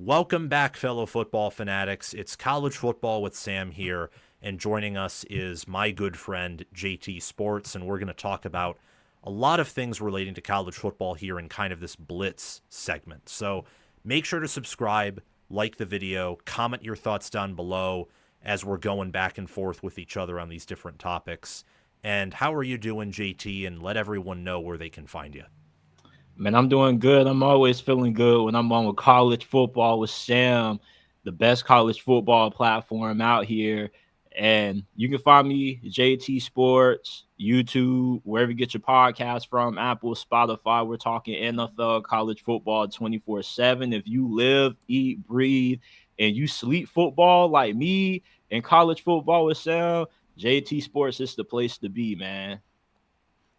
Welcome back, fellow football fanatics. It's College Football with Sam here, and joining us is my good friend JT Sports, and we're going to talk about a lot of things relating to college football here in kind of this blitz segment. So make sure to subscribe, like the video, comment your thoughts down below as we're going back and forth with each other on these different topics. And how are you doing, JT? And let everyone know where they can find you. Man, I'm doing good. I'm always feeling good when I'm on with college football with Sam, the best college football platform out here. And you can find me, JT Sports, YouTube, wherever you get your podcast from, Apple, Spotify. We're talking NFL, college football 24/7. If you live, eat, breathe, and you sleep football like me and college football with Sam, JT Sports is the place to be, man.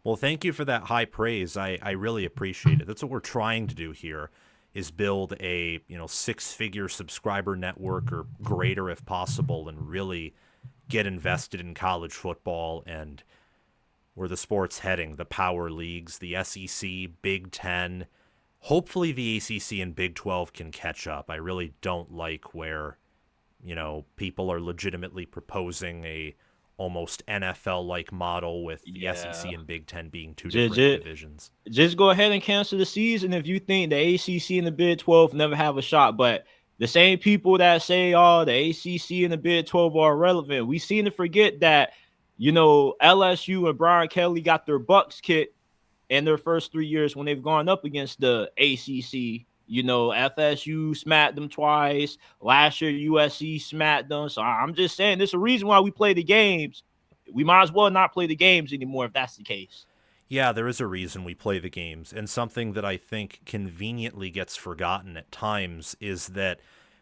Well, thank you for that high praise. I really appreciate it. That's what we're trying to do here is build a, six-figure subscriber network or greater if possible and really get invested in college football and where the sport's heading, the power leagues, the SEC, Big 10. Hopefully the ACC and Big 12 can catch up. I really don't like where, people are legitimately proposing a almost NFL like model with the SEC Yeah. and Big Ten being two different Just, divisions. just go ahead and cancel the season if you think the ACC and the Big 12 never have a shot. But the same people that say, oh, the ACC and the Big 12 are irrelevant, we seem to forget that, LSU and Brian Kelly got their bucks kicked in their first 3 years when they've gone up against the ACC. FSU smacked them twice. Last year, USC smacked them. So I'm just saying, there's a reason why we play the games. We might as well not play the games anymore if that's the case. Yeah, there is a reason we play the games, and something that I think conveniently gets forgotten at times is that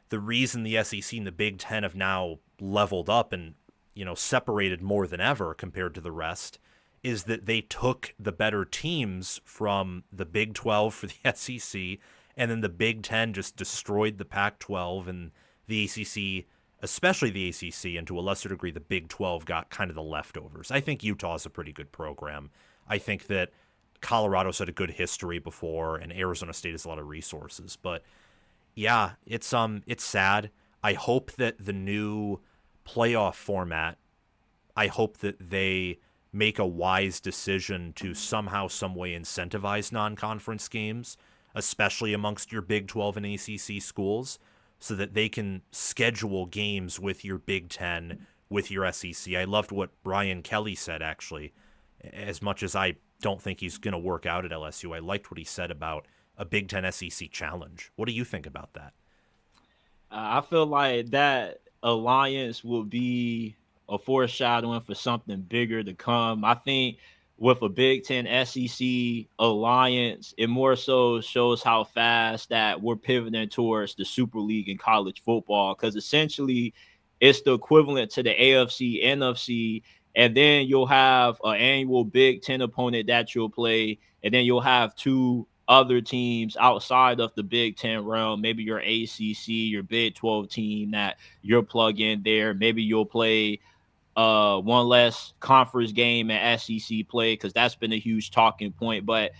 the reason the SEC and the Big Ten have now leveled up and, separated more than ever compared to the rest is that they took the better teams from the Big 12 for the SEC, and then the Big 10 just destroyed the Pac 12, and the ACC, especially the ACC, and to a lesser degree, the Big 12 got kind of the leftovers. I think Utah's a pretty good program. I think that Colorado's had a good history before, and Arizona State has a lot of resources. But yeah, it's sad. I hope that the new playoff format, I hope that they make a wise decision to somehow, some way incentivize non-conference games, especially amongst your Big 12 and ACC schools, so that they can schedule games with your Big 10, with your SEC. I loved what Brian Kelly said, actually. As much as I don't think he's going to work out at LSU, I liked what he said about a Big 10 SEC challenge. What do you think about that? I feel like that alliance will be a foreshadowing for something bigger to come. I think with a Big Ten SEC alliance, it more so shows how fast that we're pivoting towards the Super League in college football because essentially it's the equivalent to the AFC, NFC, and then you'll have an annual Big Ten opponent that you'll play, and then you'll have two other teams outside of the Big Ten realm, maybe your ACC, your Big 12 team that you're plug in there. Maybe you'll play one less conference game at SEC play because that's been a huge talking point. But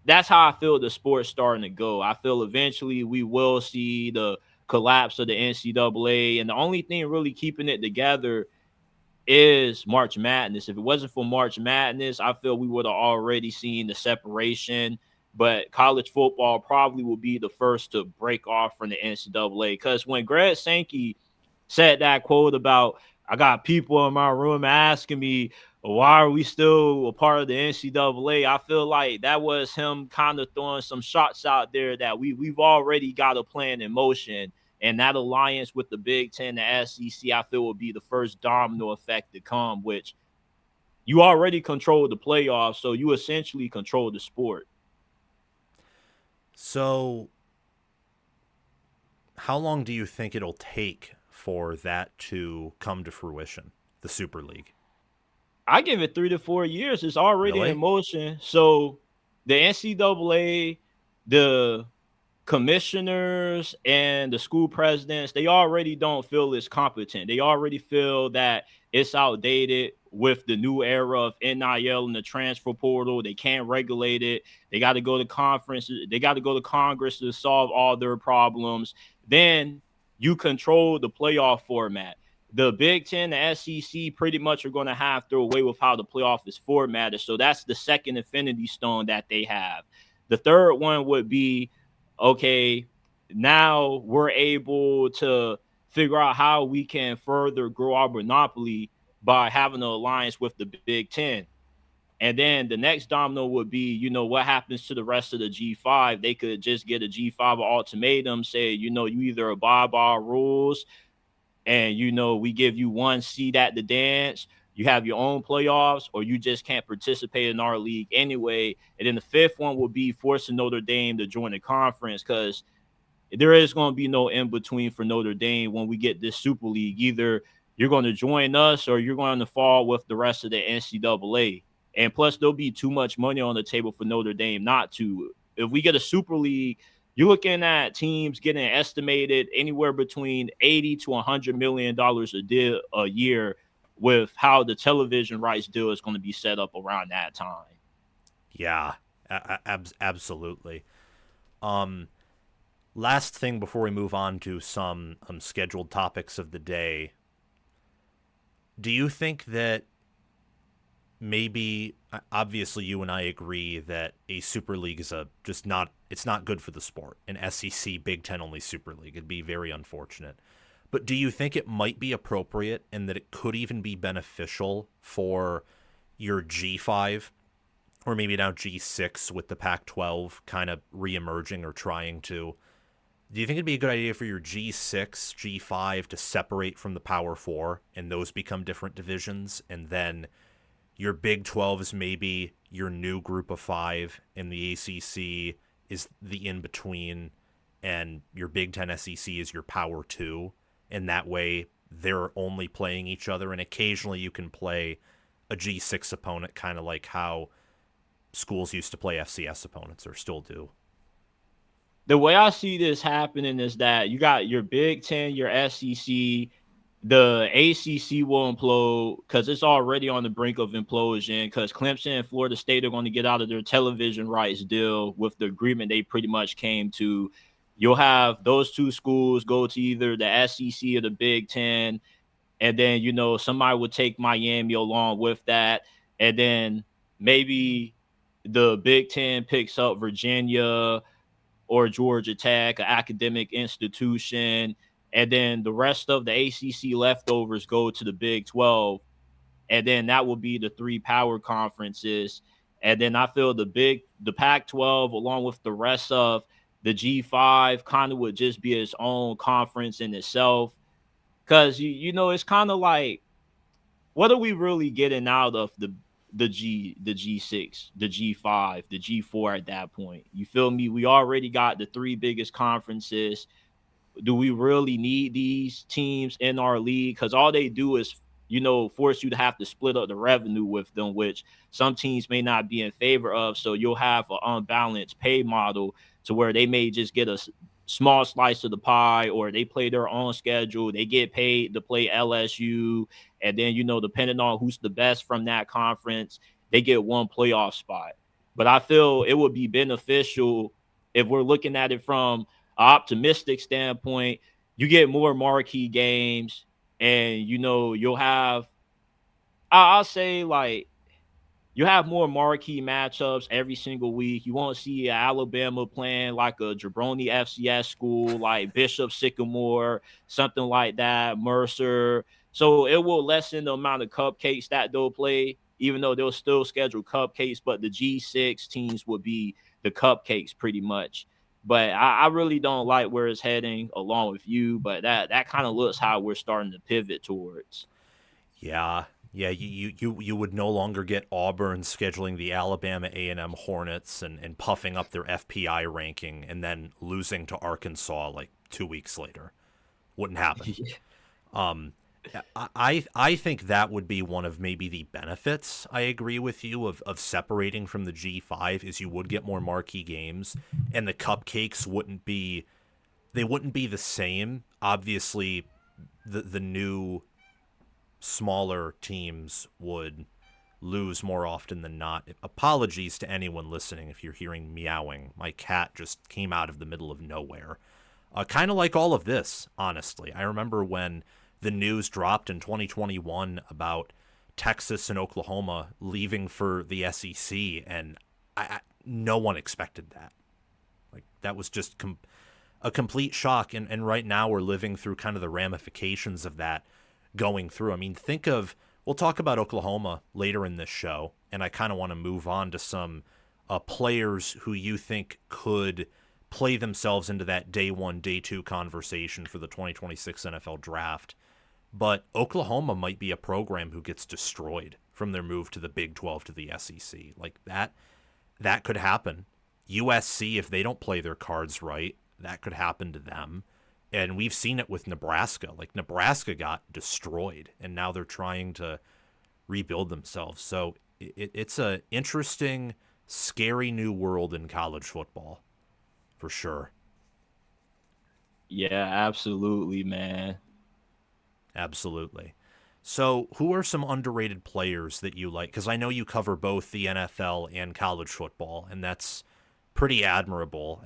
that's how I feel the sport's starting to go. I feel eventually we will see the collapse of the NCAA, and the only thing really keeping it together is March Madness. If it wasn't for March Madness, I feel we would have already seen the separation. But college football probably will be the first to break off from the NCAA. Because when Greg Sankey said that quote about, I got people in my room asking me, why are we still a part of the NCAA? I feel like that was him kind of throwing some shots out there that we've already got a plan in motion. And that alliance with the Big Ten, the SEC, I feel will be the first domino effect to come, which you already control the playoffs, so you essentially control the sport. So, how long do you think it'll take for that to come to fruition, the Super League? I give it 3 to 4 years. It's already in Really? motion. So the NCAA, the commissioners and the school presidents, they already don't feel it's competent. They already feel that it's outdated with the new era of NIL and the transfer portal. They can't regulate it. They got to go to conferences. They got to go to Congress to solve all their problems. Then you control the playoff format. The Big Ten, the SEC pretty much are going to have to away with how the playoff is formatted. So that's the second infinity stone that they have. The third one would be, okay, now we're able to figure out how we can further grow our monopoly by having an alliance with the Big Ten. And then the next domino would be, what happens to the rest of the G5? They could just get a G5 ultimatum, say, you either abide by our rules and, we give you one seat at the dance, you have your own playoffs, or you just can't participate in our league anyway. And then the fifth one would be forcing Notre Dame to join the conference, because there is going to be no in between for Notre Dame when we get this Super League. Either you're going to join us or you're going to fall with the rest of the NCAA. And plus, there'll be too much money on the table for Notre Dame not to. If we get a Super League, you're looking at teams getting estimated anywhere between $80 to $100 million a year, with how the television rights deal is going to be set up around that time. Yeah, absolutely. Last thing before we move on to some scheduled topics of the day. Do you think that maybe, obviously you and I agree that a Super League is it's not good for the sport. An SEC Big Ten only Super League. It'd be very unfortunate. But do you think it might be appropriate and that it could even be beneficial for your G5, or maybe now G6 with the Pac-12 kind of reemerging or trying to? Do you think it'd be a good idea for your G6, G5 to separate from the Power 4 and those become different divisions, and then your Big 12 is maybe your new group of 5, and the ACC is the in-between, and your Big 10 SEC is your Power 2, and that way they're only playing each other, and occasionally you can play a G6 opponent, kind of like how schools used to play FCS opponents, or still do? The way I see this happening is that you got your Big Ten, your SEC, the ACC will implode because it's already on the brink of implosion, because Clemson and Florida State are going to get out of their television rights deal with the agreement they pretty much came to. You'll have those two schools go to either the SEC or the Big Ten, and then, somebody would take Miami along with that. And then maybe the Big Ten picks up Virginia or Georgia Tech, an academic institution, and then the rest of the ACC leftovers go to the Big 12, and then that will be the three power conferences. And then I feel the Pac-12, along with the rest of the G5, kind of would just be its own conference in itself, because it's kind of like, what are we really getting out of the G6, the G5, the G4 at that point? You feel me? We already got the three biggest conferences. Do we really need these teams in our league? Because all they do is, force you to have to split up the revenue with them, which some teams may not be in favor of. So you'll have an unbalanced pay model to where they may just get a small slice of the pie, or they play their own schedule. They get paid to play LSU. And then, depending on who's the best from that conference, they get one playoff spot. But I feel it would be beneficial if we're looking at it from optimistic standpoint. You get more marquee games, and you'll have, I'll say, like, you have more marquee matchups every single week. You won't see Alabama playing like a jabroni FCS school like Bishop Sycamore, something like that, Mercer. So it will lessen the amount of cupcakes that they'll play, even though they'll still schedule cupcakes. But the G6 teams would be the cupcakes pretty much. But I really don't like where it's heading, along with you. But that kind of looks how we're starting to pivot towards. Yeah, yeah. You would no longer get Auburn scheduling the Alabama A&M Hornets and puffing up their FPI ranking and then losing to Arkansas like 2 weeks later. Wouldn't happen. Um, I think that would be one of maybe the benefits. I agree with you of separating from the G5, is you would get more marquee games, and the cupcakes wouldn't be the same. Obviously, the new smaller teams would lose more often than not. Apologies to anyone listening if you're hearing meowing. My cat just came out of the middle of nowhere. Kind of like all of this, honestly. I remember when the news dropped in 2021 about Texas and Oklahoma leaving for the SEC, and no one expected that. Like, that was just a complete shock. And right now we're living through kind of the ramifications of that going through. I mean, we'll talk about Oklahoma later in this show, and I kind of want to move on to some players who you think could play themselves into that day one, day two conversation for the 2026 NFL draft. But Oklahoma might be a program who gets destroyed from their move to the Big 12 to the SEC. Like that could happen. USC, if they don't play their cards right, that could happen to them. And we've seen it with Nebraska. Like, Nebraska got destroyed, and now they're trying to rebuild themselves. So it's a interesting, scary new world in college football, for sure. Yeah, absolutely, man. Absolutely. So, who are some underrated players that you like? Because I know you cover both the NFL and college football, and that's pretty admirable.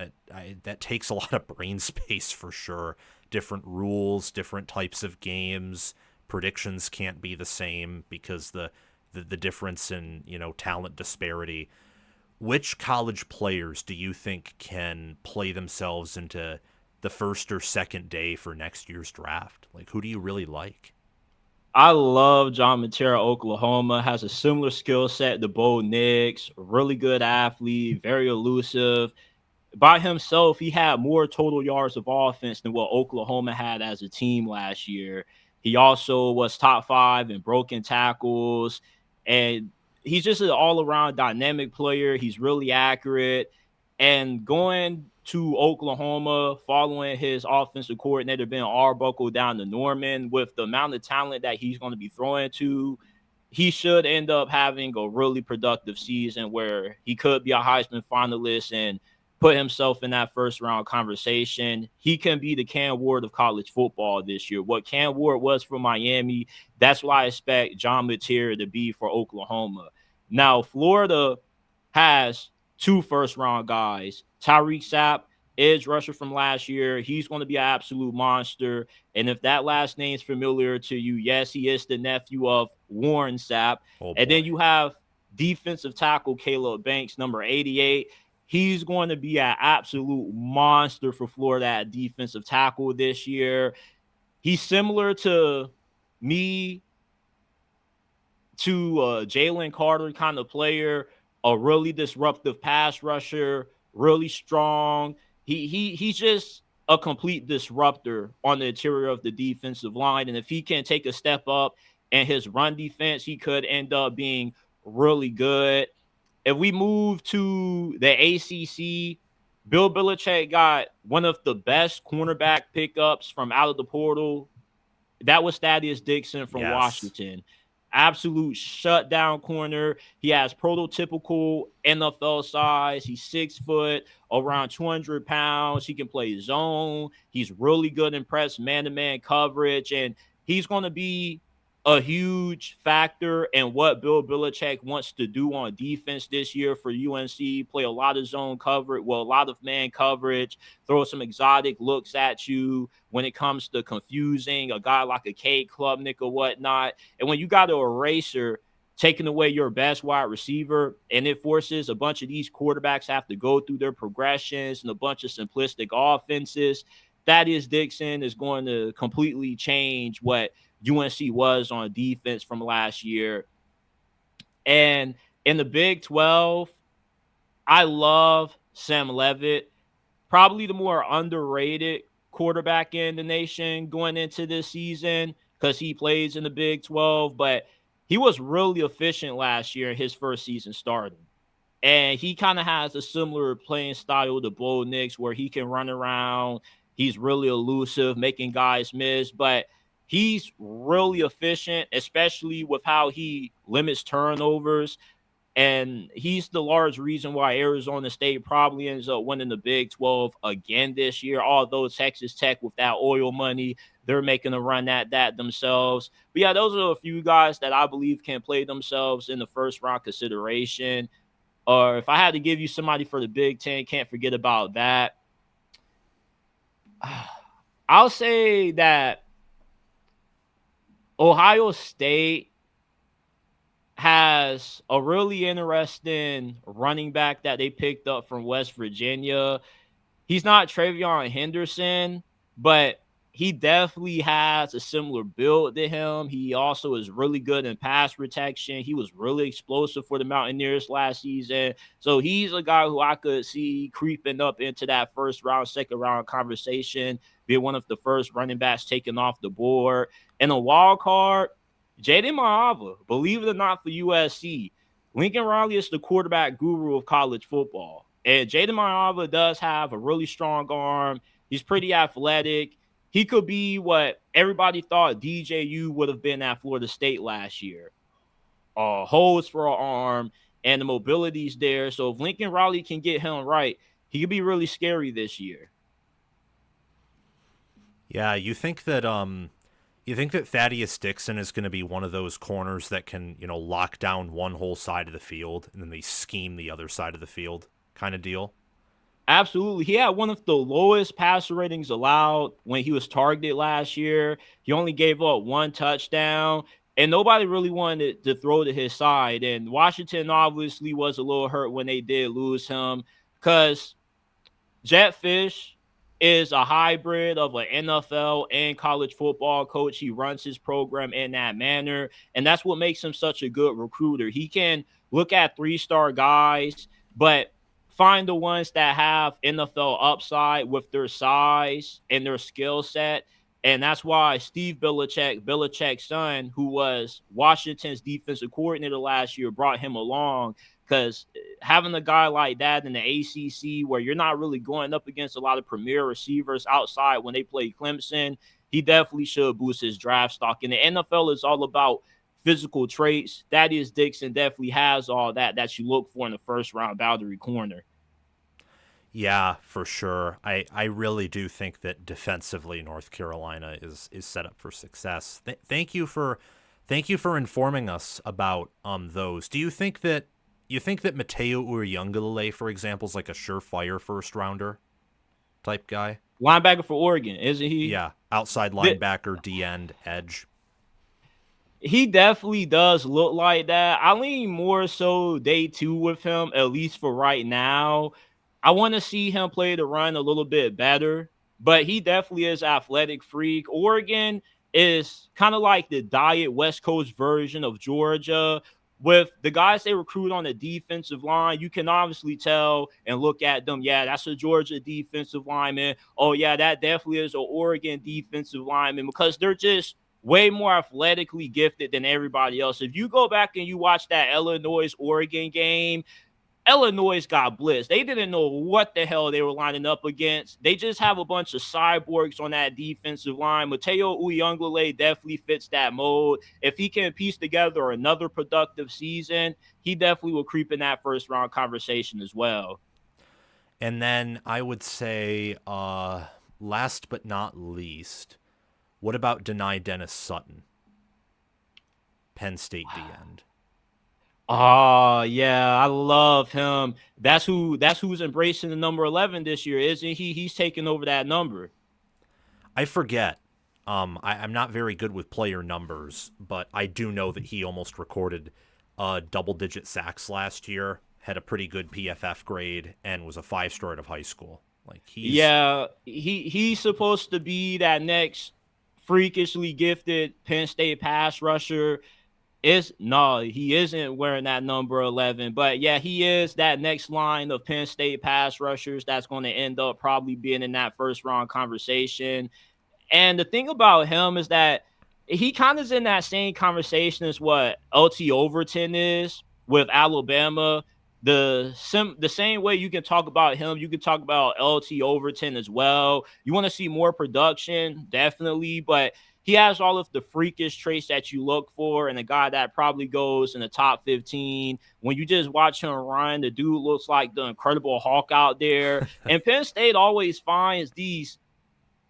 That takes a lot of brain space for sure. Different rules, different types of games. Predictions can't be the same because the difference in talent disparity. Which college players do you think can play themselves into the first or second day for next year's draft? Like, who do you really like? I love John Matera, Oklahoma. Has a similar skill set to Bo Nix. Really good athlete, very elusive. By himself, he had more total yards of offense than what Oklahoma had as a team last year. He also was top 5 in broken tackles, and he's just an all-around dynamic player. He's really accurate. And going to Oklahoma, following his offensive coordinator Ben Arbuckle down to Norman, with the amount of talent that he's going to be throwing to, he should end up having a really productive season where he could be a Heisman finalist and put himself in that first round conversation. He can be the Cam Ward of college football this year. What Cam Ward was for Miami, that's what I expect John Mateer to be for Oklahoma. Now, Florida has 2 first round guys. Tyreek Sapp, edge rusher from last year. He's going to be an absolute monster. And if that last name's familiar to you, yes, he is the nephew of Warren Sapp. Oh And then boy. you have defensive tackle Caleb Banks, number 88. He's going to be an absolute monster for Florida at defensive tackle this year. He's similar to me to Jalen Carter kind of player, a really disruptive pass rusher, really strong. He's just a complete disruptor on the interior of the defensive line. And if he can take a step up in his run defense, he could end up being really good. If we move to the ACC, Bill Belichick got one of the best cornerback pickups from out of the portal. That was Thaddeus Dixon from Yes. Washington. Absolute shutdown corner. He has prototypical NFL size. He's 6 foot, around 200 pounds. He can play zone. He's really good in press man-to-man coverage. And he's going to be a huge factor in what Bill Belichick wants to do on defense this year for UNC. Play a lot of zone coverage, well, a lot of man coverage, throw some exotic looks at you when it comes to confusing a guy like a Cade Klubnik or whatnot. And when you got an eraser taking away your best wide receiver, and it forces a bunch of these quarterbacks have to go through their progressions and a bunch of simplistic offenses, Thaddeus Dixon is going to completely change what UNC was on defense from last year. And in the Big 12, I love Sam Levitt, probably the more underrated quarterback in the nation going into this season because he plays in the Big 12, but he was really efficient last year in his first season starting. And he kind of has a similar playing style to Bo Nix where he can run around. He's really elusive, making guys miss, but he's really efficient, especially with how he limits turnovers. And he's the large reason why Arizona State probably ends up winning the Big 12 again this year. Although Texas Tech, with that oil money, they're making a run at that themselves. But yeah, those are a few guys that I believe can play themselves in the first round consideration. Or if I had to give you somebody for the Big Ten, can't forget about that. I'll say that Ohio State has a really interesting running back that they picked up from West Virginia. He's not Travion Henderson, but he definitely has a similar build to him. He also is really good in pass protection. He was really explosive for the Mountaineers last season. So he's a guy who I could see creeping up into that first round, second round conversation, being one of the first running backs taken off the board. And a wild card, Jaden Mahava, believe it or not, for USC. Lincoln Riley is the quarterback guru of college football. And Jaden Mahava does have a really strong arm. He's pretty athletic. He could be what everybody thought DJU would have been at Florida State last year. Holds for an arm, and the mobility's there. So if Lincoln Riley can get him right, he could be really scary this year. Yeah, you think that Thaddeus Dixon is going to be one of those corners that can, lock down one whole side of the field and then they scheme the other side of the field kind of deal? Absolutely. He had one of the lowest passer ratings allowed when he was targeted last year. He only gave up one touchdown, and nobody really wanted to throw to his side. And Washington obviously was a little hurt when they did lose him because Jet Fish is a hybrid of an NFL and college football coach. He runs his program in that manner, and that's what makes him such a good recruiter. He can look at three-star guys, but find the ones that have NFL upside with their size and their skill set. And that's why Steve Belichick, Belichick's son, who was Washington's defensive coordinator last year, brought him along because having a guy like that in the ACC where you're not really going up against a lot of premier receivers outside when they play Clemson, he definitely should boost his draft stock. And the NFL is all about physical traits. Thaddeus Dixon definitely has all that you look for in the first round boundary corner. Yeah, for sure. I really do think that defensively North Carolina is set up for success. Thank you for informing us about those. Do you think that Mateo Uriungalele, for example, is like a surefire first rounder type guy? Linebacker for Oregon, isn't he? Yeah, outside linebacker, D end, edge. He definitely does look like that. I lean more so day two with him, at least for right now. I want to see him play the run a little bit better, but he definitely is athletic freak. Oregon is kind of like the diet West Coast version of Georgia. With the guys they recruit on the defensive line, you can obviously tell and look at them. Yeah, that's a Georgia defensive lineman. Oh, yeah, that definitely is an Oregon defensive lineman because they're just way more athletically gifted than everybody else. If you go back and you watch that Illinois Oregon game, Illinois got blitzed. They didn't know what the hell they were lining up against. They just have a bunch of cyborgs on that defensive line. Mateo Uyunglele definitely fits that mold. If he can piece together another productive season, he definitely will creep in that first round conversation as well. And then I would say, last but not least, what about Deni Dennis Sutton, Penn State D end? Oh, yeah, I love him. That's who's embracing the number 11 this year, isn't he? He's taking over that number. I forget. I'm not very good with player numbers, but I do know that he almost recorded double-digit sacks last year, had a pretty good PFF grade, and was a five-star out of high school. Like he's Yeah, he's supposed to be that next freakishly gifted Penn State pass rusher. Is no, he isn't wearing that number 11, but yeah, he is that next line of Penn State pass rushers that's going to end up probably being in that first round conversation. And the thing about him is that he kind of is in that same conversation as what LT Overton is with Alabama. the same way you can talk about him, you can talk about LT Overton as well. You want to see more production, definitely, but he has all of the freakish traits that you look for, and a guy that probably goes in the top 15. When you just watch him run, the dude looks like the Incredible Hulk out there. And Penn State always finds these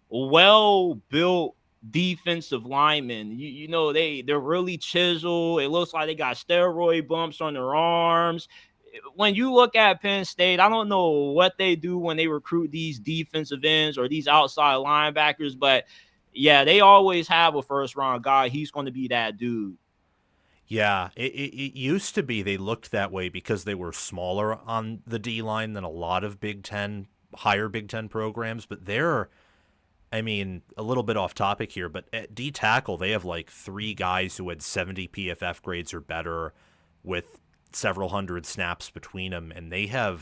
well-built defensive linemen. You know, they're really chiseled. It looks like they got steroid bumps on their arms. When you look at Penn State, I don't know what they do when they recruit these defensive ends or these outside linebackers, but yeah, they always have a first round guy. He's going to be that dude. Yeah, it used to be they looked that way because they were smaller on the D line than a lot of higher Big Ten programs. But they're, I mean, a little bit off topic here, but at D tackle, they have like three guys who had 70 PFF grades or better with several hundred snaps between them. And I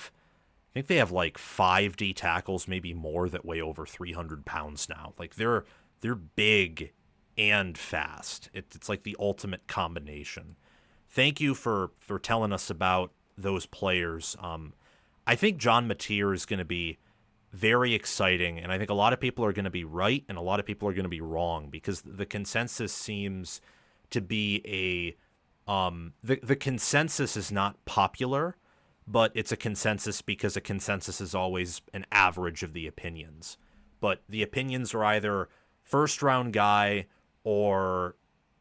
think they have like five D tackles, maybe more, that weigh over 300 pounds now. Like they're big and fast. It's like the ultimate combination. Thank you for telling us about those players. I think John Mateer is going to be very exciting, and I think a lot of people are going to be right and a lot of people are going to be wrong because the consensus seems to be the consensus is not popular, but it's a consensus because a consensus is always an average of the opinions. But the opinions are either first round guy or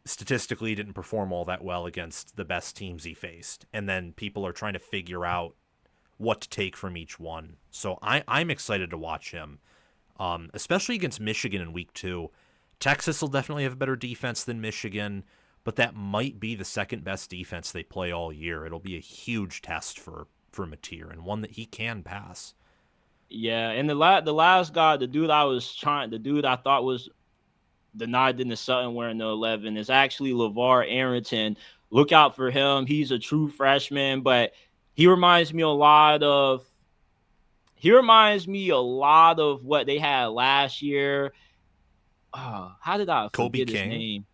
statistically didn't perform all that well against the best teams he faced. And then people are trying to figure out what to take from each one. So I'm excited to watch him, especially against Michigan in week 2. Texas will definitely have a better defense than Michigan, but that might be the second best defense they play all year. It'll be a huge test for Mateer and one that he can pass. Yeah, and the last guy, the dude I thought was denied in the Sutton wearing the 11 is actually LeVar Arrington. Look out for him. He's a true freshman, but he reminds me a lot of what they had last year. How did I Kobe forget his King, name?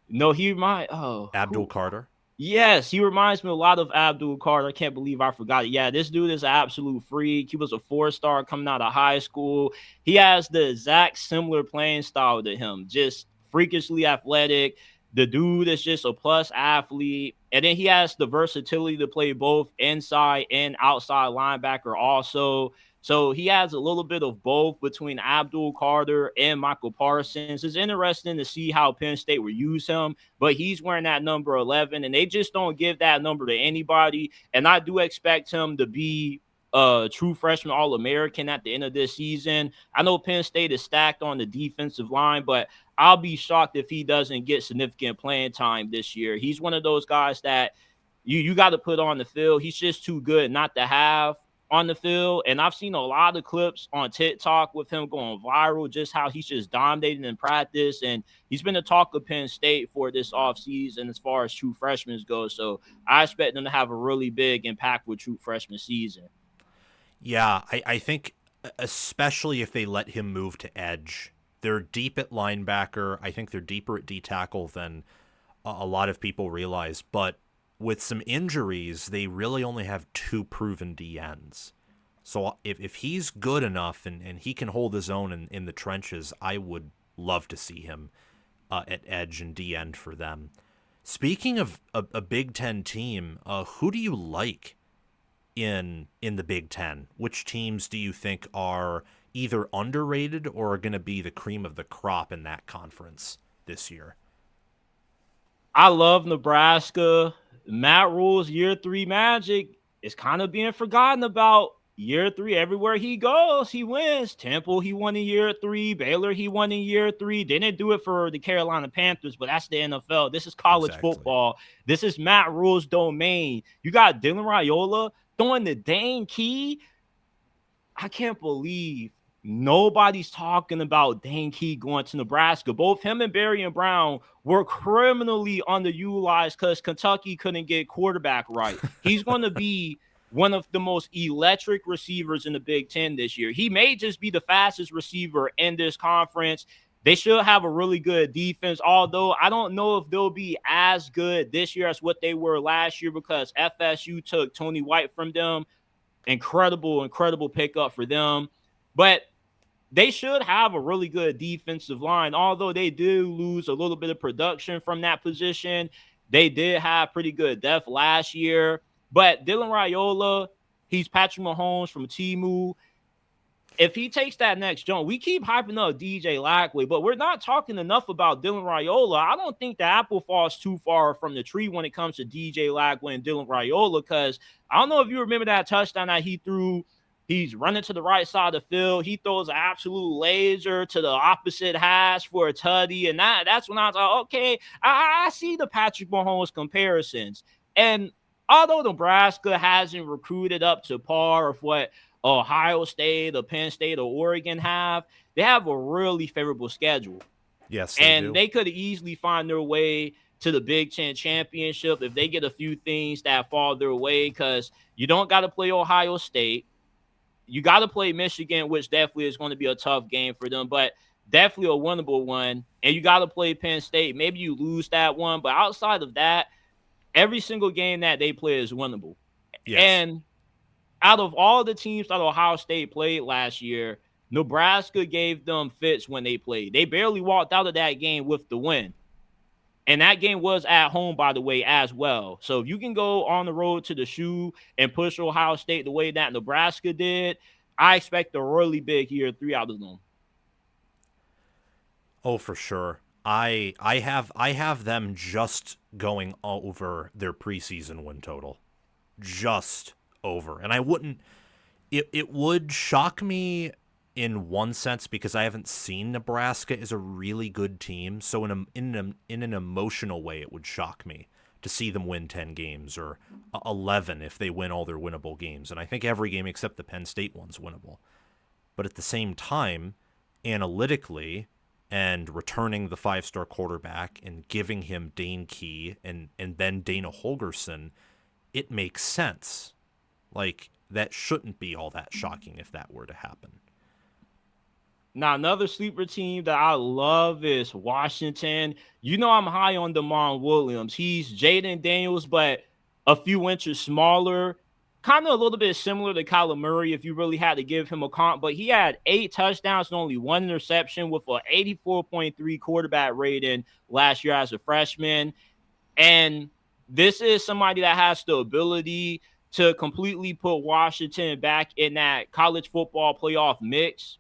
No, Abdul who Carter. Yes, he reminds me a lot of Abdul Carter. I can't believe I forgot it. Yeah, this dude is an absolute freak. He was a 4-star coming out of high school. He has the exact similar playing style to him, just freakishly athletic. The dude is just a plus athlete. And then he has the versatility to play both inside and outside linebacker also. So he has a little bit of both between Abdul Carter and Michael Parsons. It's interesting to see how Penn State will use him, but he's wearing that number 11, and they just don't give that number to anybody. And I do expect him to be a true freshman All-American at the end of this season. I know Penn State is stacked on the defensive line, but I'll be shocked if he doesn't get significant playing time this year. He's one of those guys that you got to put on the field. He's just too good not to have on the field. And I've seen a lot of clips on TikTok with him going viral, just how he's just dominating in practice. And he's been the talk of Penn State for this offseason as far as true freshmen go. So I expect them to have a really big impact with true freshman season. Yeah, I think especially if they let him move to edge. They're deep at linebacker. I think they're deeper at D tackle than a lot of people realize. But with some injuries, they really only have two proven DNs. So if he's good enough and he can hold his own in the trenches, I would love to see him at edge and DN for them. Speaking of a Big Ten team, who do you like in the Big Ten? Which teams do you think are either underrated or are going to be the cream of the crop in that conference this year? I love Nebraska. Matt Rule's year 3 magic is kind of being forgotten about. Year 3, everywhere he goes, he wins. Temple, he won in year 3. Baylor, he won in year 3. They didn't do it for the Carolina Panthers, but that's the NFL. This is college Exactly. football. This is Matt Rule's domain. You got Dylan Raiola throwing the dang key. I can't believe nobody's talking about Dane Key going to Nebraska. Both him and Barry and Brown were criminally underutilized because Kentucky couldn't get quarterback right. He's going to be one of the most electric receivers in the Big Ten this year. He may just be the fastest receiver in this conference. They should have a really good defense, although I don't know if they'll be as good this year as what they were last year because FSU took Tony White from them. Incredible, incredible pickup for them. But they should have a really good defensive line, although they do lose a little bit of production from that position. They did have pretty good depth last year. But Dylan Raiola, he's Patrick Mahomes from Timu. If he takes that next jump, we keep hyping up DJ Lackway, but we're not talking enough about Dylan Raiola. I don't think the apple falls too far from the tree when it comes to DJ Lackway and Dylan Raiola, because I don't know if you remember that touchdown that he threw. He's running to the right side of the field. He throws an absolute laser to the opposite hash for a tutty. And that's when I was like, okay, I see the Patrick Mahomes comparisons. And although Nebraska hasn't recruited up to par of what Ohio State or Penn State or Oregon have, they have a really favorable schedule. Yes, they And do. they could easily find their way to the Big Ten championship if they get a few things that fall their way, because you don't got to play Ohio State. You got to play Michigan, which definitely is going to be a tough game for them, but definitely a winnable one. And you got to play Penn State. Maybe you lose that one, but outside of that, every single game that they play is winnable. Yes. And out of all the teams that Ohio State played last year, Nebraska gave them fits when they played. They barely walked out of that game with the win. And that game was at home, by the way, as well. So if you can go on the road to the shoe and push Ohio State the way that Nebraska did, I expect a really big year 3 out of them. Oh, for sure. I have them just going over their preseason win total. Just over. And I wouldn't it would shock me in one sense because I haven't seen Nebraska as a really good team. So in an emotional way, it would shock me to see them win 10 games or 11 if they win all their winnable games. And I think every game except the Penn State one's winnable. But at the same time, analytically, and returning the 5-star quarterback and giving him Dane Key and then Dana Holgerson, it makes sense. Like, that shouldn't be all that shocking if that were to happen. Now, another sleeper team that I love is Washington. You know I'm high on Damon Williams. He's Jaden Daniels, but a few inches smaller. Kind of a little bit similar to Kyler Murray if you really had to give him a comp. But he had 8 touchdowns and only 1 interception with an 84.3 quarterback rating last year as a freshman. And this is somebody that has the ability to completely put Washington back in that college football playoff mix.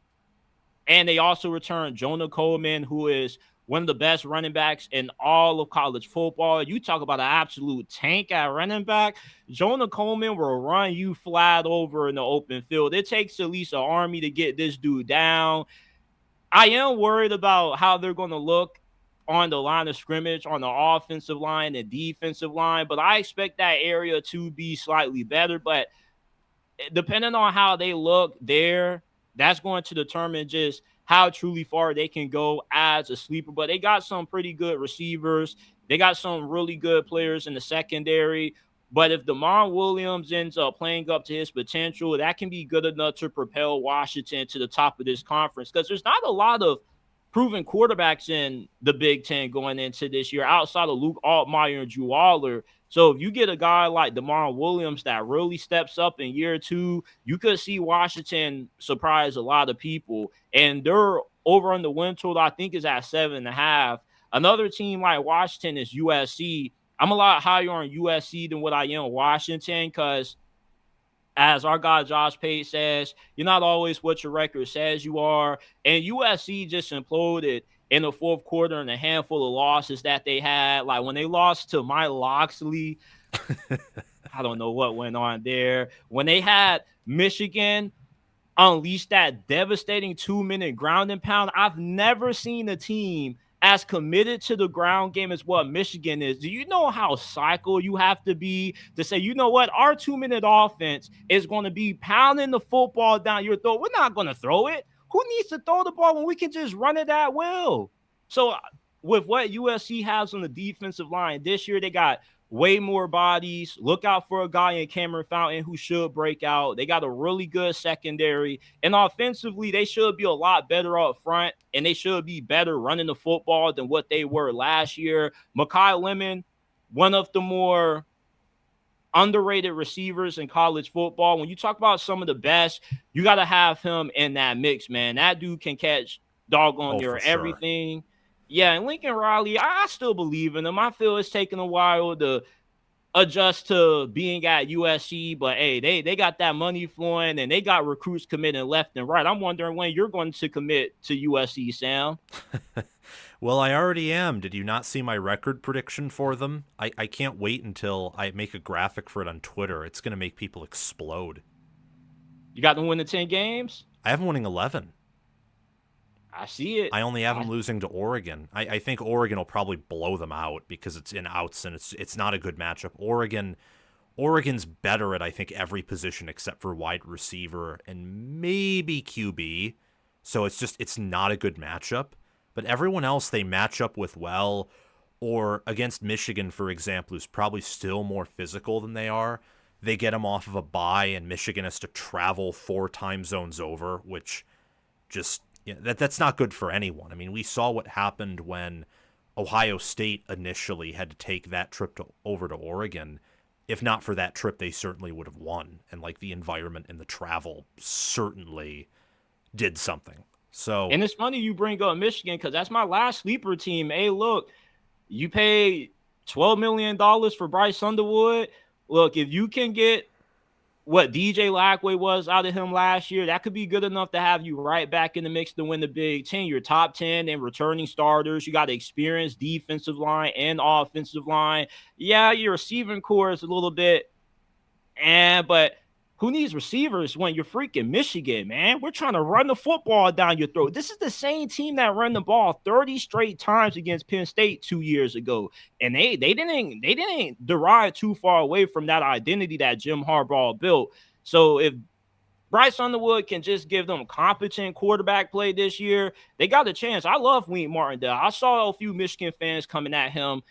And they also returned Jonah Coleman, who is one of the best running backs in all of college football. You talk about an absolute tank at running back. Jonah Coleman will run you flat over in the open field. It takes at least an army to get this dude down. I am worried about how they're going to look on the line of scrimmage, on the offensive line and defensive line, but I expect that area to be slightly better. But depending on how they look there, that's going to determine just how truly far they can go as a sleeper. But they got some pretty good receivers. They got some really good players in the secondary. But if Damon Williams ends up playing up to his potential, that can be good enough to propel Washington to the top of this conference, because there's not a lot of proven quarterbacks in the Big Ten going into this year outside of Luke Altmaier and Drew Aller. So if you get a guy like Damon Williams that really steps up in year 2, you could see Washington surprise a lot of people. And they're over on the win total, I think, is at 7.5. Another team like Washington is USC. I'm a lot higher on USC than what I am Washington because, as our guy Josh Pate says, you're not always what your record says you are. And USC just imploded in the fourth quarter and a handful of losses that they had. Like when they lost to Mike Loxley, I don't know what went on there. When they had Michigan unleash that devastating 2-minute ground and pound, I've never seen a team as committed to the ground game as what Michigan is. Do you know how cycle you have to be to say, you know what, our 2-minute offense is going to be pounding the football down your throat. We're not going to throw it. Who needs to throw the ball when we can just run it at will? So with what USC has on the defensive line this year, they got way more bodies. Look out for a guy in Cameron Fountain who should break out. They got a really good secondary. And offensively, they should be a lot better up front, and they should be better running the football than what they were last year. Mekhi Lemon, one of the more underrated receivers in college football. When you talk about some of the best, you got to have him in that mix, man. That dude can catch doggone Oh, near for sure. everything. Yeah, and Lincoln Riley, I still believe in him. I feel it's taken a while to adjust to being at USC, but hey, they got that money flowing and they got recruits committing left and right. I'm wondering when you're going to commit to USC, Sam. Well, I already am. Did you not see my record prediction for them? I can't wait until I make a graphic for it on Twitter. It's going to make people explode. You got them winning 10 games? I have them winning 11. I see it. I only have them losing to Oregon. I think Oregon will probably blow them out because it's in outs and it's not a good matchup. Oregon's better at I think every position except for wide receiver and maybe QB. So it's not a good matchup. But everyone else they match up with well, or against Michigan, for example, who's probably still more physical than they are. They get them off of a bye, and Michigan has to travel 4 time zones over, which just that's not good for anyone. I mean, we saw what happened when Ohio State initially had to take that trip over to Oregon. If not for that trip, they certainly would have won. And like the environment and the travel certainly did something. So And it's funny you bring up Michigan because that's my last sleeper team. Hey, look, you paid $12 million for Bryce Underwood. Look, if you can get what DJ Lackway was out of him last year, that could be good enough to have you right back in the mix to win the Big Ten. You're top 10 in returning starters. You got experienced defensive line and offensive line. Yeah, your receiving core is a little bit, but who needs receivers when you're freaking Michigan, man? We're trying to run the football down your throat. This is the same team that ran the ball 30 straight times against Penn State 2 years ago. And they didn't derive too far away from that identity that Jim Harbaugh built. So if Bryce Underwood can just give them competent quarterback play this year, they got a chance. I love Wink Martindale. I saw a few Michigan fans coming at him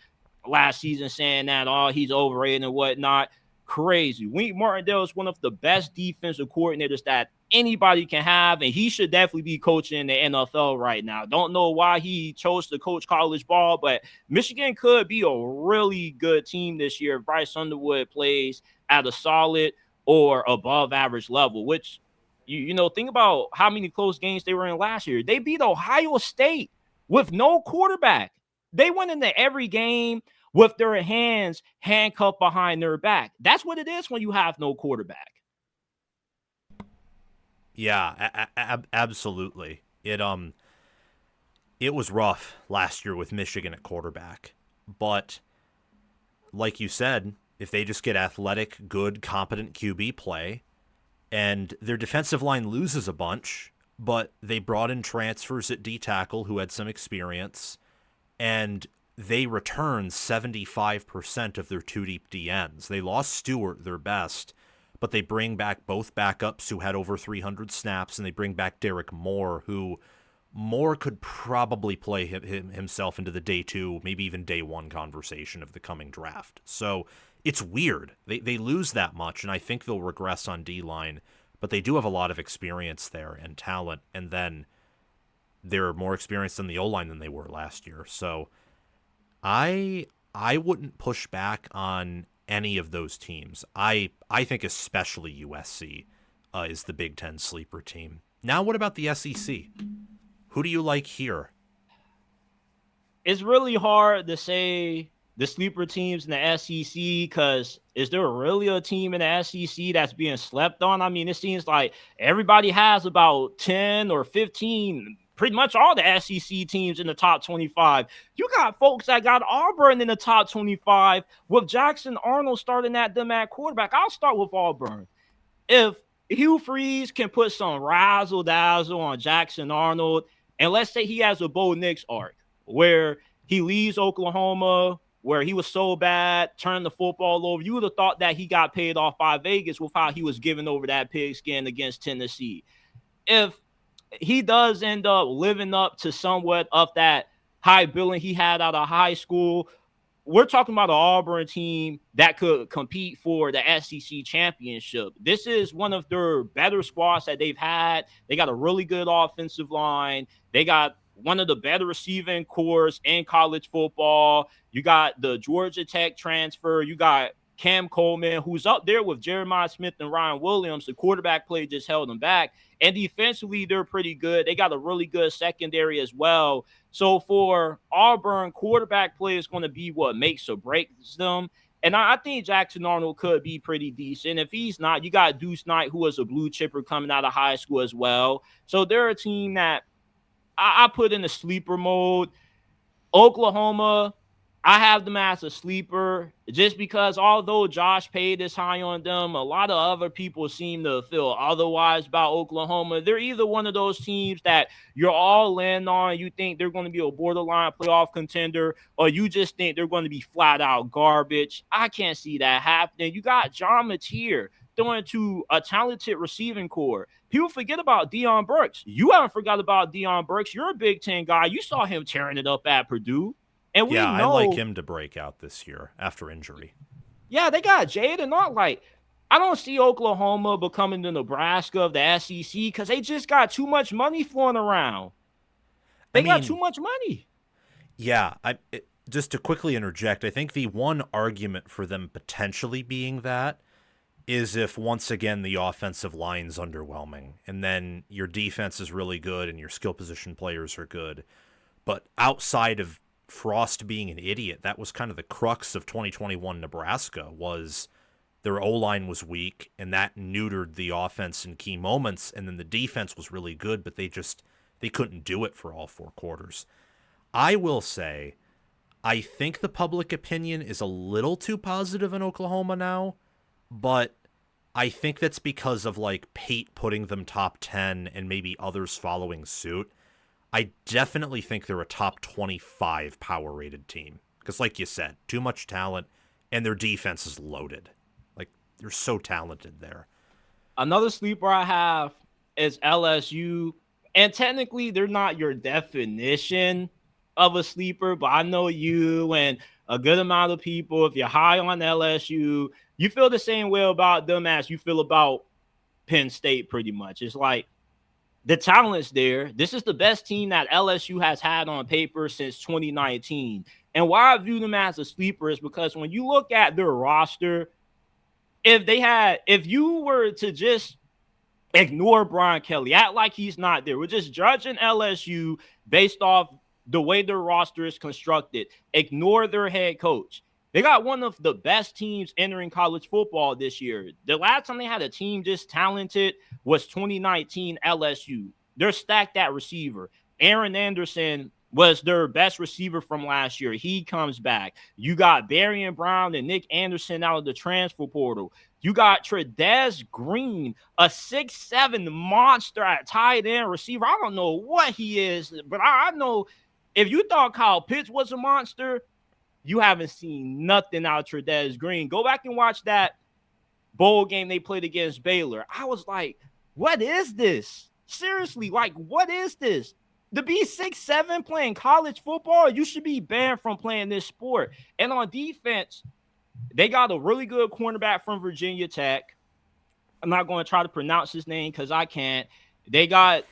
last season saying that, oh, he's overrated and whatnot. Crazy. Wink Martindale is one of the best defensive coordinators that anybody can have, and he should definitely be coaching in the NFL right now. Don't know why he chose to coach college ball, but Michigan could be a really good team this year if Bryce Underwood plays at a solid or above average level, which, think about how many close games they were in last year. They beat Ohio State with no quarterback. They went into every game with their hands handcuffed behind their back. That's what it is when you have no quarterback. yeah, absolutely. It was rough last year with Michigan at quarterback, but like you said, if they just get athletic, good, competent QB play, and their defensive line loses a bunch, but they brought in transfers at D tackle who had some experience, and they returned 75% of their two deep DNs. They lost Stewart, their best, but they bring back both backups who had over 300 snaps, and they bring back Derek Moore, who Moore could probably play himself into the day 2, maybe even day 1 conversation of the coming draft. So it's weird. They lose that much, and I think they'll regress on D-line, but they do have a lot of experience there and talent, and then they're more experienced in the O-line than they were last year. So I wouldn't push back on any of those teams. I think especially USC is the Big Ten sleeper team. Now, what about the SEC? Who do you like here? It's really hard to say the sleeper teams in the SEC because is there really a team in the SEC that's being slept on? I mean, it seems like everybody has about 10 or 15, pretty much all the SEC teams in the top 25. You got folks that got Auburn in the top 25 with Jackson Arnold starting at them at quarterback. I'll start with Auburn. If Hugh Freeze can put some razzle dazzle on Jackson Arnold, and let's say he has a Bo Nix arc where he leaves Oklahoma, where he was so bad, turned the football over. You would have thought that he got paid off by Vegas with how he was giving over that pigskin against Tennessee. If he does end up living up to somewhat of that high billing he had out of high school, we're talking about an Auburn team that could compete for the SEC championship. This is one of their better squads that they've had. They got a really good offensive line. They got one of the better receiving cores in college football. You got the Georgia Tech transfer. You got Cam Coleman, who's up there with Jeremiah Smith and Ryan Williams. The quarterback play just held them back. And defensively, they're pretty good. They got a really good secondary as well. So for Auburn, quarterback play is going to be what makes or breaks them. And I think Jackson Arnold could be pretty decent. If he's not, you got Deuce Knight, who was a blue chipper coming out of high school as well. So they're a team that I put in the sleeper mode. Oklahoma, I have them as a sleeper just because although Josh Pate is high on them, a lot of other people seem to feel otherwise about Oklahoma. They're either one of those teams that you're all in on, you think they're going to be a borderline playoff contender, or you just think they're going to be flat out garbage. I can't see that happening. You got John Mateer throwing to a talented receiving core. People forget about Deion Burks. You haven't forgot about Deion Burks. You're a Big Ten guy. You saw him tearing it up at Purdue. And we Yeah, I know, like him to break out this year after injury. yeah, they got Jaden. Not like I don't see Oklahoma becoming the Nebraska of the SEC because they just got too much money flowing around. I They got too mean, much money. yeah, just to quickly interject, I think the one argument for them potentially being that is if once again the offensive line's underwhelming and then your defense is really good and your skill position players are good. But outside of Frost being an idiot, that was kind of the crux of 2021 Nebraska was their O-line was weak and that neutered the offense in key moments, and then the defense was really good, but they couldn't do it for all 4 quarters. I will say I think the public opinion is a little too positive in Oklahoma now, but I think that's because of like Pate putting them top 10 and maybe others following suit. I definitely think they're a top 25 power rated team. Because, like you said, too much talent, and their defense is loaded. Like, they're so talented there. Another sleeper I have is LSU. And technically, they're not your definition of a sleeper, but I know you and a good amount of people, if you're high on LSU, you feel the same way about them as you feel about Penn State pretty much. It's like, the talent's there. This is the best team that LSU has had on paper since 2019. And why I view them as a sleeper is because when you look at their roster, if you were to just ignore Brian Kelly, act like he's not there, we're just judging LSU based off the way their roster is constructed, ignore their head coach. They got one of the best teams entering college football this year. The last time they had a team this talented was 2019 LSU. They're stacked at receiver. Aaron Anderson was their best receiver from last year. He comes back. You got Barry Brown and Nick Anderson out of the transfer portal. You got Tredez Green, a 6'7" monster at tight end receiver. I don't know what he is, but I know if you thought Kyle Pitts was a monster, you haven't seen nothing out of Tredez Green. Go back and watch that bowl game they played against Baylor. I was like, what is this? Seriously, like, what is this? To be 6'7" playing college football, you should be banned from playing this sport. And on defense, they got a really good cornerback from Virginia Tech. I'm not going to try to pronounce his name because I can't. They got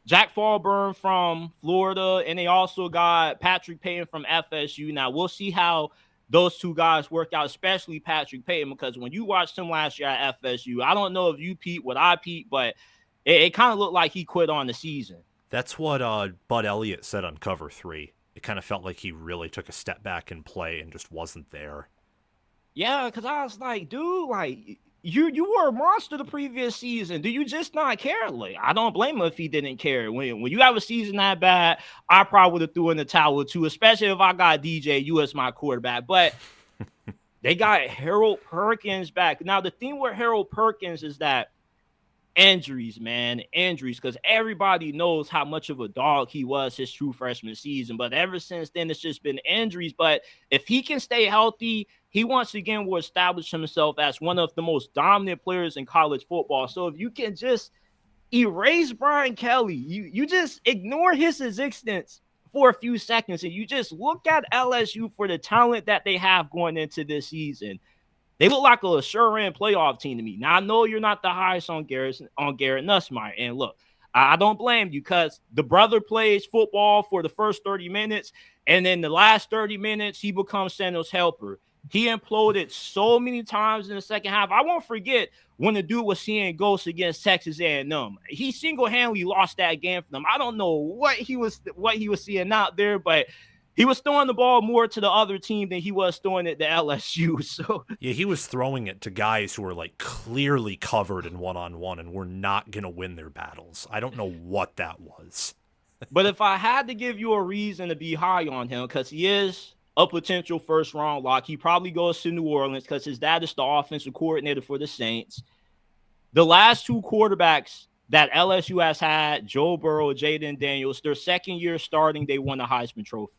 Jack Falburn from Florida, and they also got Patrick Payton from FSU. Now, we'll see how those two guys work out, especially Patrick Payton, because when you watched him last year at FSU, I don't know if you peeped what I peeped, but it kind of looked like he quit on the season. That's what Bud Elliott said on Cover 3. It kind of felt like he really took a step back in play and just wasn't there. Yeah, because I was like, dude, like, you were a monster the previous season. Do you just not care? Like, I don't blame him if he didn't care. When you have a season that bad, I probably would have threw in the towel too, especially if I got DJU as my quarterback. But they got Harold Perkins back. Now, the thing with Harold Perkins is that injuries, man, injuries, because everybody knows how much of a dog he was his true freshman season. But ever since then, it's just been injuries. But if he can stay healthy, he once again will establish himself as one of the most dominant players in college football. So if you can just erase Brian Kelly, you just ignore his existence for a few seconds and you just look at LSU for the talent that they have going into this season, they look like a sure-in playoff team to me. Now, I know you're not the highest on Garrett Nussmeier. And look, I don't blame you because the brother plays football for the first 30 minutes, and then the last 30 minutes, he becomes Sando's helper. He imploded so many times in the second half. I won't forget when the dude was seeing ghosts against Texas A&M. He single-handedly lost that game for them. I don't know what he was seeing out there, but he was throwing the ball more to the other team than he was throwing it to LSU. So yeah, he was throwing it to guys who were like clearly covered in one-on-one and were not going to win their battles. I don't know what that was. But if I had to give you a reason to be high on him, because he is a potential first-round lock, he probably goes to New Orleans because his dad is the offensive coordinator for the Saints. The last two quarterbacks that LSU has had, Joe Burrow, Jaden Daniels, their second year starting, they won the Heisman Trophy.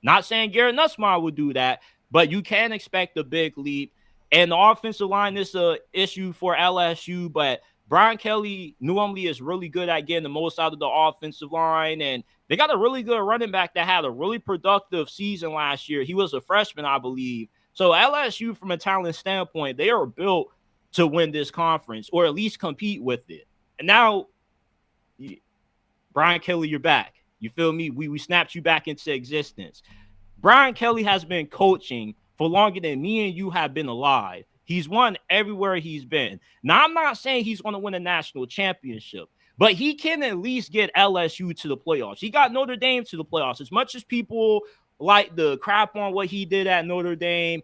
Not saying Garrett Nussmeier would do that, but you can expect a big leap. And the offensive line is an issue for LSU, but Brian Kelly normally is really good at getting the most out of the offensive line. And they got a really good running back that had a really productive season last year. He was a freshman, I believe. So LSU, from a talent standpoint, they are built to win this conference or at least compete with it. And now, Brian Kelly, you're back. You feel me? We snapped you back into existence. Brian Kelly has been coaching for longer than me and you have been alive. He's won everywhere he's been. Now, I'm not saying he's going to win a national championship, but he can at least get LSU to the playoffs. He got Notre Dame to the playoffs. As much as people like the crap on what he did at Notre Dame,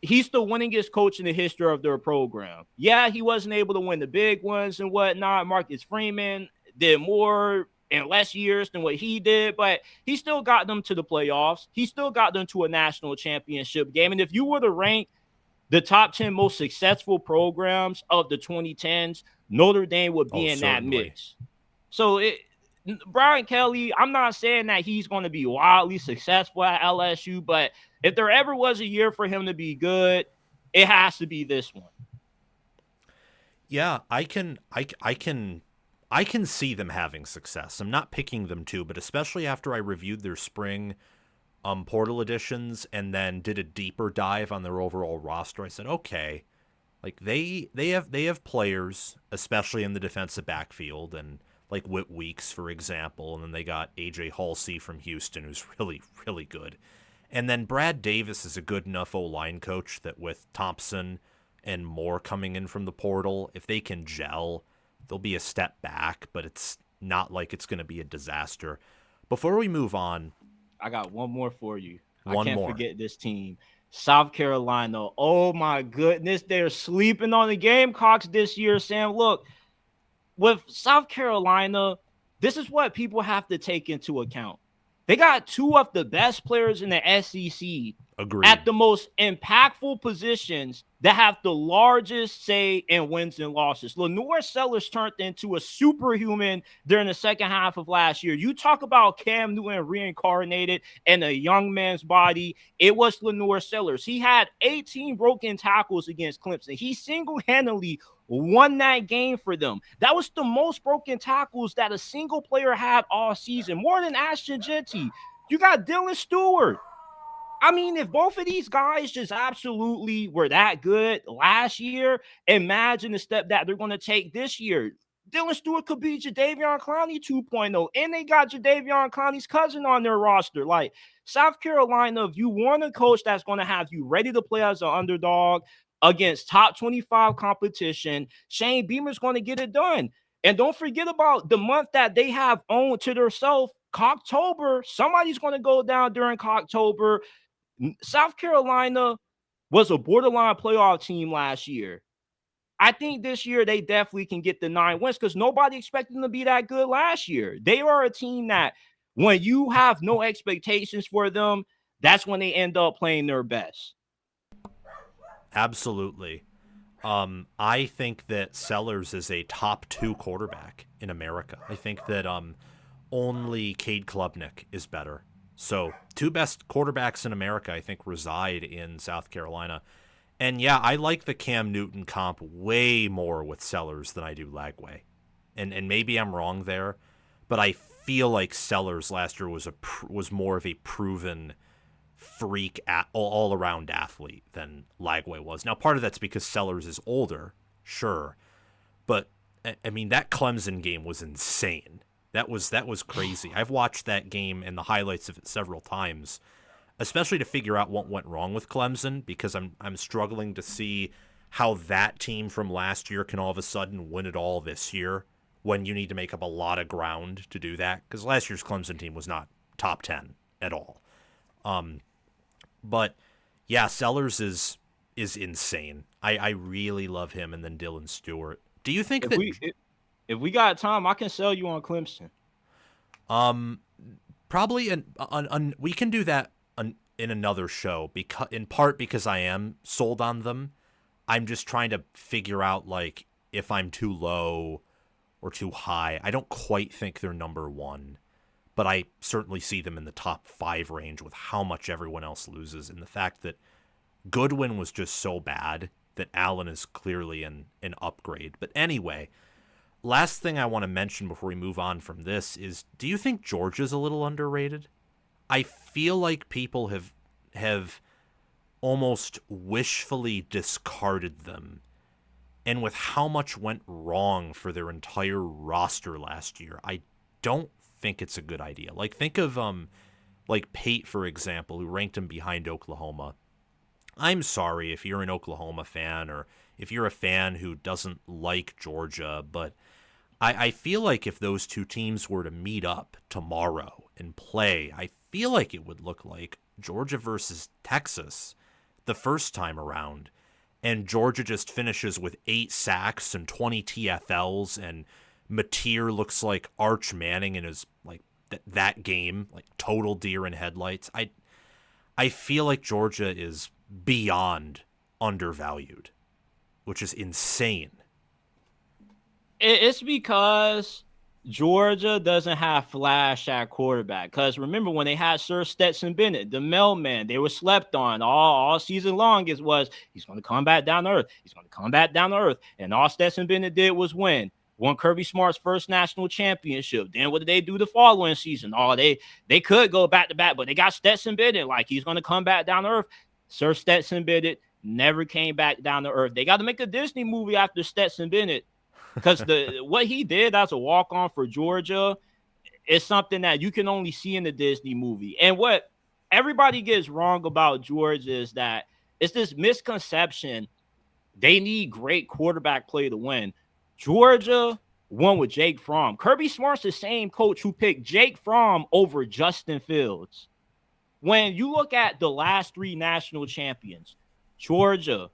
he's the winningest coach in the history of their program. Yeah, he wasn't able to win the big ones and whatnot. Marcus Freeman did more in less years than what he did, but he still got them to the playoffs. He still got them to a national championship game. And if you were to rank the top 10 most successful programs of the 2010s, Notre Dame would be in that mix. So Brian Kelly, I'm not saying that he's going to be wildly successful at LSU, but if there ever was a year for him to be good, it has to be this one. Yeah, I can see them having success. I'm not picking them to, but especially after I reviewed their spring portal additions and then did a deeper dive on their overall roster, I said, okay, like they have players, especially in the defensive backfield, and like Whit Weeks, for example, and then they got AJ Halsey from Houston, who's really, really good. And then Brad Davis is a good enough O-line coach that with Thompson and Moore coming in from the portal, if they can gel, they'll be a step back, but it's not like it's going to be a disaster. Before we move on, I got one more for you. I can't forget this team. South Carolina. Oh, my goodness. They're sleeping on the Gamecocks this year, Sam. Look, with South Carolina, this is what people have to take into account. They got two of the best players in the SEC. Agreed. At the most impactful positions that have the largest say in wins and losses. Lenore Sellers turned into a superhuman during the second half of last year. You talk about Cam Newton reincarnated in a young man's body. It was Lenore Sellers. He had 18 broken tackles against Clemson. He single-handedly won that game for them. That was the most broken tackles that a single player had all season, more than Ashton Jeanty. You got Dylan Stewart. I mean, if both of these guys just absolutely were that good last year, imagine the step that they're going to take this year. Dylan Stewart could be Jadeveon Clowney 2.0, and they got Jadeveon Clowney's cousin on their roster. Like, South Carolina, if you want a coach that's going to have you ready to play as an underdog against top 25 competition, Shane Beamer's going to get it done. And don't forget about the month that they have owned to themselves, Cocktober. Somebody's going to go down during Cocktober. South Carolina was a borderline playoff team last year. I think this year they definitely can get the 9 wins because nobody expected them to be that good last year. They are a team that when you have no expectations for them, that's when they end up playing their best. Absolutely. I think that Sellers is a top 2 quarterback in America. I think that only Cade Klubnik is better. So 2 best quarterbacks in America, I think, reside in South Carolina. And yeah, I like the Cam Newton comp way more with Sellers than I do Lagway. And maybe I'm wrong there, but I feel like Sellers last year was more of a proven freak all around athlete than Lagway was. Now, part of that's because Sellers is older, sure, but I mean that Clemson game was insane. That was crazy. I've watched that game and the highlights of it several times, especially to figure out what went wrong with Clemson, because I'm struggling to see how that team from last year can all of a sudden win it all this year when you need to make up a lot of ground to do that, because last year's Clemson team was not top 10 at all. But yeah, Sellers is insane. I really love him, and then Dylan Stewart. Do you think if we got time, I can sell you on Clemson? Probably we can do that in another show, because in part because I am sold on them. I'm just trying to figure out like if I'm too low or too high. I don't quite think they're number one, but I certainly see them in the top 5 range with how much everyone else loses, and the fact that Goodwin was just so bad that Allen is clearly an upgrade. But anyway, last thing I want to mention before we move on from this is, do you think Georgia's a little underrated? I feel like people have almost wishfully discarded them. And with how much went wrong for their entire roster last year, I don't think it's a good idea. Like, think of like Pate, for example, who ranked him behind Oklahoma. I'm sorry if you're an Oklahoma fan or if you're a fan who doesn't like Georgia, but I feel like if those two teams were to meet up tomorrow and play, I feel like it would look like Georgia versus Texas the first time around, and Georgia just finishes with 8 sacks and 20 TFLs, and Mateer looks like Arch Manning in his like that game, like total deer in headlights. I feel like Georgia is beyond undervalued, which is insane. It's because Georgia doesn't have flash at quarterback. Because remember when they had Sir Stetson Bennett, the mailman, they were slept on all season long. It was, he's going to come back down to earth. He's going to come back down to earth. And all Stetson Bennett did was win. Won Kirby Smart's first national championship. Then what did they do the following season? They could go back to back, but they got Stetson Bennett. Like, he's going to come back down to earth. Sir Stetson Bennett never came back down to earth. They got to make a Disney movie after Stetson Bennett, because what he did as a walk-on for Georgia is something that you can only see in the Disney movie. And what everybody gets wrong about Georgia is that it's this misconception they need great quarterback play to win. Georgia won with Jake Fromm. Kirby Smart's the same coach who picked Jake Fromm over Justin Fields. When you look at the last 3 national champions, Georgia,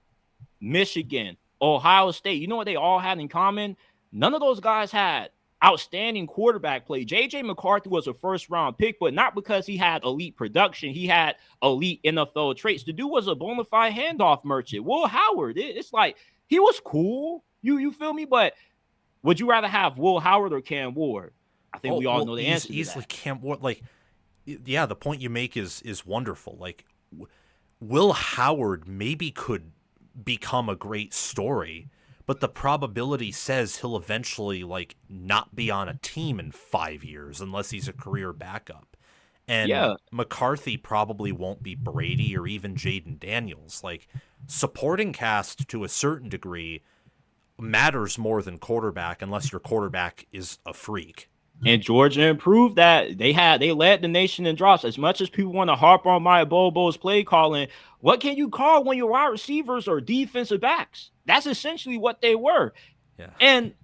Michigan, Ohio State, you know what they all had in common? None of those guys had outstanding quarterback play. J.J. McCarthy was a first-round pick, but not because he had elite production. He had elite NFL traits. The dude was a bona fide handoff merchant. Will Howard, it's like he was cool. You feel me? But would you rather have Will Howard or Cam Ward? I think we all know the answer to easily that. Cam Ward. Like, yeah, the point you make is wonderful. Like, Will Howard maybe could become a great story, but the probability says he'll eventually like not be on a team in 5 years unless he's a career backup. And Yeah. McCarthy probably won't be Brady or even Jaden Daniels. Like, supporting cast to a certain degree matters more than quarterback unless your quarterback is a freak. And Georgia improved that. They led the nation in drops. As much as people want to harp on Maya Bobo's play calling, what can you call when your wide receivers are defensive backs? That's essentially what they were. Yeah. And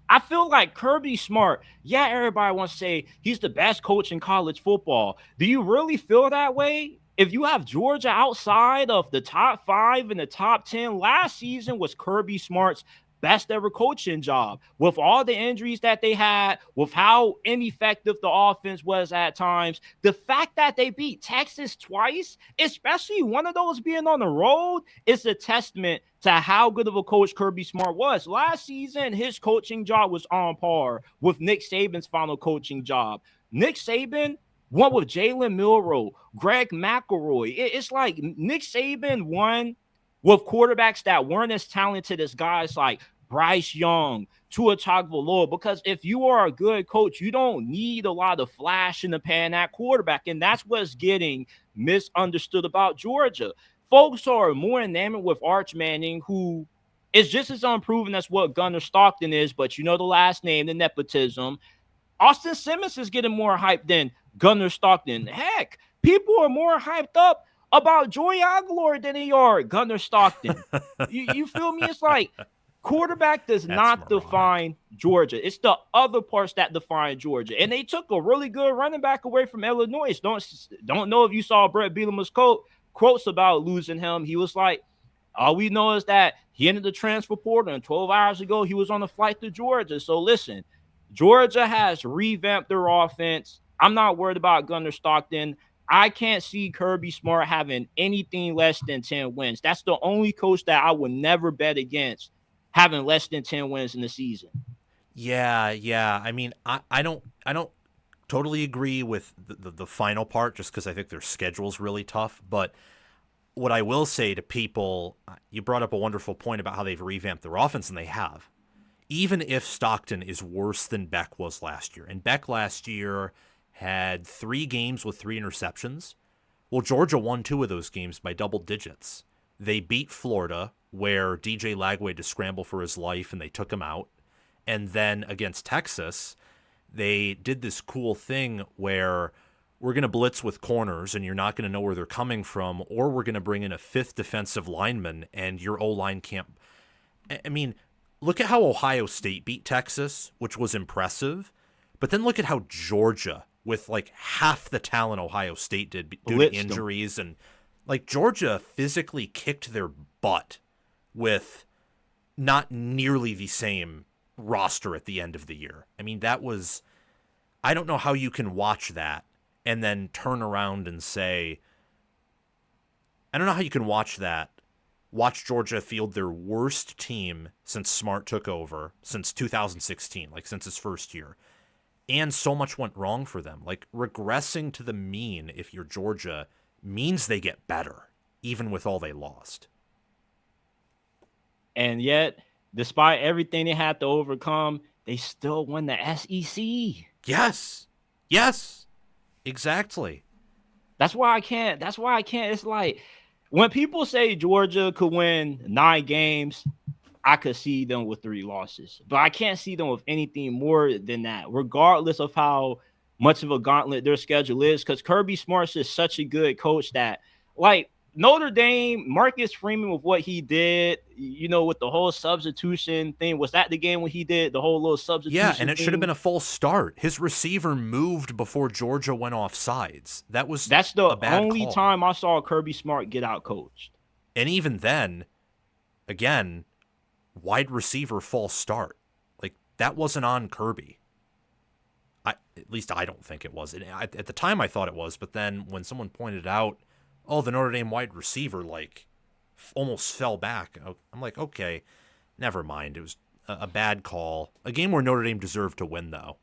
I feel like Kirby Smart, yeah, everybody wants to say he's the best coach in college football. Do you really feel that way? If you have Georgia outside of the top 5 and the top 10, last season was Kirby Smart's best ever coaching job. With all the injuries that they had, with how ineffective the offense was at times, the fact that they beat Texas twice, especially one of those being on the road, is a testament to how good of a coach Kirby Smart was. Last season, his coaching job was on par with Nick Saban's final coaching job. Nick Saban won with Jalen Milroe, Greg McElroy. It's like Nick Saban won with quarterbacks that weren't as talented as guys like Bryce Young, Tua Tagovailoa, because if you are a good coach, you don't need a lot of flash in the pan at quarterback, and that's what's getting misunderstood about Georgia. Folks are more enamored with Arch Manning, who is just as unproven as what Gunnar Stockton is, but you know the last name, the nepotism. Austin Simmons is getting more hype than Gunnar Stockton. Heck, people are more hyped up about Joey Aguilar than they are Gunnar Stockton. You feel me? It's like quarterback does That's not moronic. define Georgia. It's the other parts that define Georgia. And they took a really good running back away from Illinois. Don't know if you saw Brett Bielema's quotes about losing him. He was like, all we know is that he entered the transfer portal, and 12 hours ago, he was on a flight to Georgia. So listen, Georgia has revamped their offense. I'm not worried about Gunnar Stockton. I can't see Kirby Smart having anything less than 10 wins. That's the only coach that I would never bet against having less than 10 wins in the season. Yeah. I mean, I don't totally agree with the final part just because I think their schedule's really tough. But what I will say to people, you brought up a wonderful point about how they've revamped their offense, and they have. Even if Stockton is worse than Beck was last year, and Beck last year had 3 games with 3 interceptions, well, Georgia won 2 of those games by double digits. They beat Florida, where DJ Lagway had to scramble for his life, and they took him out. And then against Texas, they did this cool thing where we're going to blitz with corners and you're not going to know where they're coming from, or we're going to bring in a 5th defensive lineman and your O-line can't. I mean, look at how Ohio State beat Texas, which was impressive, but then look at how Georgia, with like half the talent Ohio State did due to Blitzed them. injuries, and like Georgia physically kicked their butt with not nearly the same roster at the end of the year. I mean, that was, I don't know how you can watch that and then turn around and say, I don't know how you can watch Georgia field their worst team since Smart took over, since 2016, like since his first year. And so much went wrong for them. Like regressing to the mean, if you're Georgia, means they get better, even with all they lost. And yet, despite everything they had to overcome, they still won the SEC. Yes. Yes. Exactly. That's why I can't. That's why I can't. It's like when people say Georgia could win 9 games, I could see them with 3 losses, but I can't see them with anything more than that, regardless of how much of a gauntlet their schedule is. Because Kirby Smart's is such a good coach that, like, Notre Dame, Marcus Freeman with what he did, with the whole substitution thing. Was that the game when he did the whole little Yeah, and substitution it should have thing? been a false start. His receiver moved before Georgia went off sides. That was That's a the bad only call. time I saw Kirby Smart get out coached. And even then, again, wide receiver false start. Like that wasn't on Kirby. At least I don't think it was. At the time I thought it was, but then when someone pointed out, oh, the Notre Dame wide receiver like almost fell back. I'm like, okay, never mind. It was a bad call. A game where Notre Dame deserved to win though,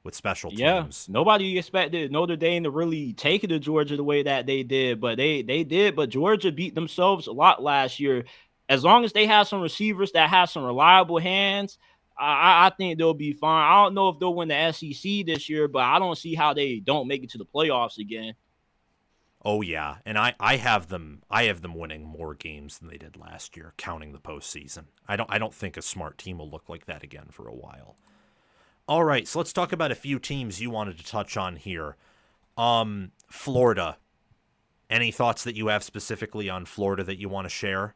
with special Yeah, teams. nobody expected Notre Dame to really take it to Georgia the way that they did, but they did. But Georgia beat themselves a lot last year. As long as they have some receivers that have some reliable hands, I think they'll be fine. I don't know if they'll win the SEC this year, but I don't see how they don't make it to the playoffs again. Oh yeah, and I have them winning more games than they did last year, counting the postseason. I don't think a smart team will look like that again for a while. All right, so let's talk about a few teams you wanted to touch on here. Florida. Any thoughts that you have specifically on Florida that you want to share?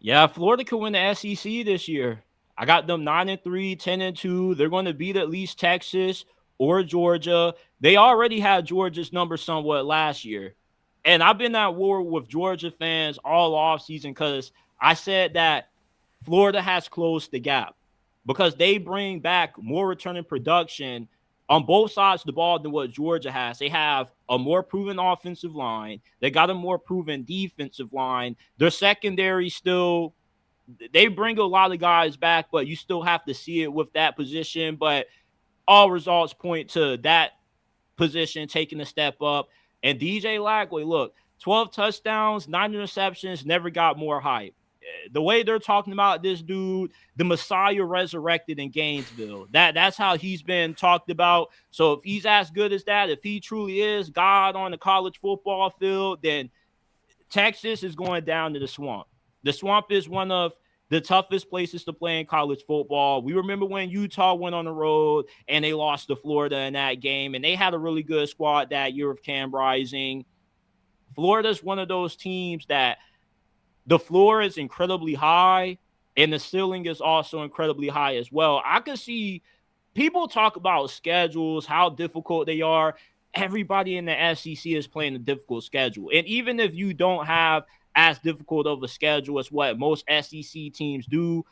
Yeah, Florida could win the SEC this year. I got them 9-3, 10-2. They're going to beat at least Texas or Georgia. They already had Georgia's number somewhat last year. And I've been at war with Georgia fans all offseason because I said that Florida has closed the gap because they bring back more returning production on both sides of the ball than what Georgia has. They have a more proven offensive line. They got a more proven defensive line. Their secondary still, they bring a lot of guys back, but you still have to see it with that position. But all results point to that position taking a step up. And DJ Lagway, look, 12 touchdowns, 9 interceptions, never got more hype. the way they're talking about this dude, the Messiah resurrected in Gainesville. That's how he's been talked about. So if he's as good as that, if he truly is God on the college football field, then Texas is going down to the swamp. The swamp is one of the toughest places to play in college football. We remember when Utah went on the road and they lost to Florida in that game, and they had a really good squad that year of Cam Rising. Florida's one of those teams that the floor is incredibly high and the ceiling is also incredibly high as well. I could see people talk about schedules, how difficult they are. Everybody in the SEC is playing a difficult schedule. And even if you don't have as difficult of a schedule as what most SEC teams do,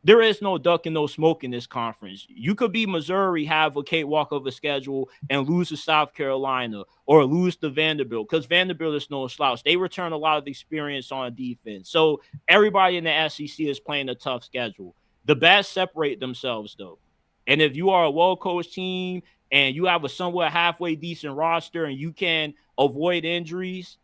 there is no duck and no smoke in this conference. You could be Missouri, have a cakewalk of a schedule, and lose to South Carolina or lose to Vanderbilt, because Vanderbilt is no slouch. They return a lot of experience on defense. So everybody in the SEC is playing a tough schedule. The best separate themselves, though. And if you are a well-coached team and you have a somewhat halfway decent roster and you can avoid injuries,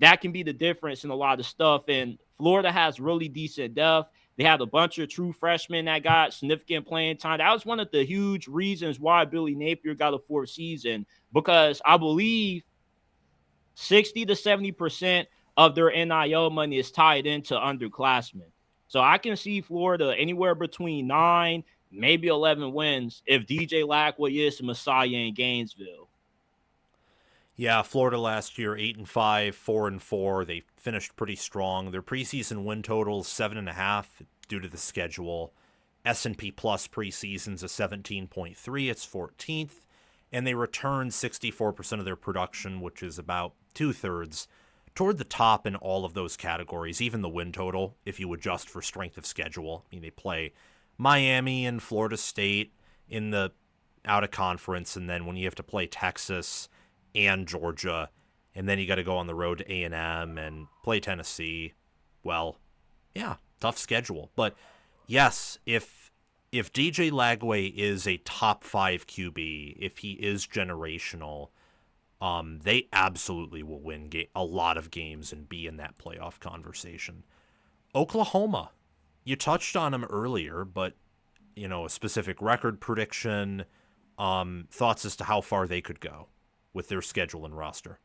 that can be the difference in a lot of stuff. And Florida has really decent depth. They had a bunch of true freshmen that got significant playing time. That was one of the huge reasons why Billy Napier got a fourth season, because I believe 60 to 70% of their NIL money is tied into underclassmen. So I can see Florida anywhere between 9, maybe 11 wins if DJ Lackway is the Messiah in Gainesville. Yeah, Florida last year 8-5, 4-4. They finished pretty strong. Their preseason win total is 7.5 due to the schedule. S&P Plus preseason's a 17.3. It's 14th, and they returned 64% of their production, which is about 2/3, toward the top in all of those categories. Even the win total, if you adjust for strength of schedule. I mean, they play Miami and Florida State in the out of conference, and then when you have to play Texas and Georgia, and then you got to go on the road to A&M and play Tennessee. Well, yeah, tough schedule. But yes, if DJ Lagway is a top 5 QB, if he is generational, they absolutely will win a lot of games and be in that playoff conversation. Oklahoma, you touched on them earlier, but a specific record prediction, thoughts as to how far they could go with their schedule and roster.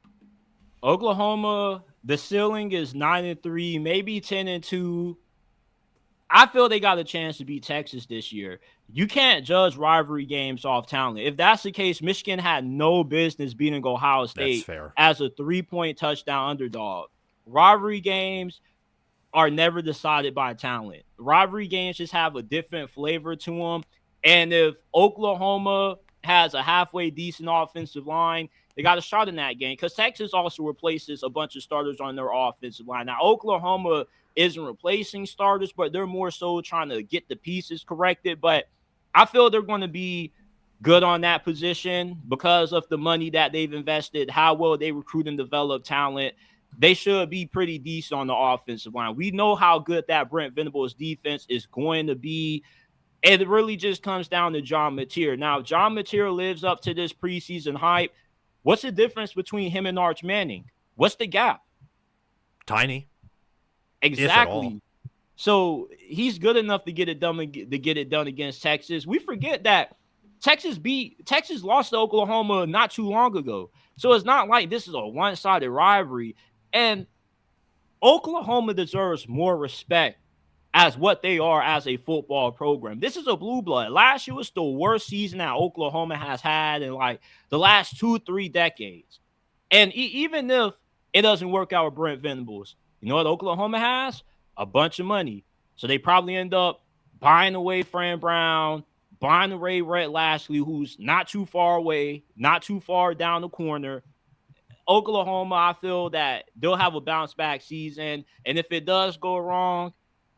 Oklahoma, the ceiling is 9-3, maybe 10-2. I feel they got a chance to beat Texas this year. You can't judge rivalry games off talent. If that's the case, Michigan had no business beating Ohio That's State fair. as a 3-point touchdown underdog. Rivalry games are never decided by talent. Rivalry games just have a different flavor to them. And if Oklahoma has a halfway decent offensive line, they got a shot in that game, because Texas also replaces a bunch of starters on their offensive line. Now, Oklahoma isn't replacing starters, but they're more so trying to get the pieces corrected. But I feel they're going to be good on that position because of the money that they've invested, how well they recruit and develop talent. They should be pretty decent on the offensive line. We know how good that Brent Venables defense is going to be. And it really just comes down to John Mateer. Now, if John Mateer lives up to this preseason hype, what's the difference between him and Arch Manning? What's the gap? Tiny, if at all. Exactly. So he's good enough to get it done against Texas. We forget that Texas lost to Oklahoma not too long ago. So it's not like this is a one-sided rivalry. And Oklahoma deserves more respect as what they are as a football program. This is a blue blood. Last year was the worst season that Oklahoma has had in like the last 2-3 decades. And even if it doesn't work out with Brent Venables, you know what Oklahoma has? A bunch of money. So they probably end up buying away Fran Brown, buying away Rhett Lashley, who's not too far away, not too far down the corner. Oklahoma, I feel that they'll have a bounce back season. And if it does go wrong,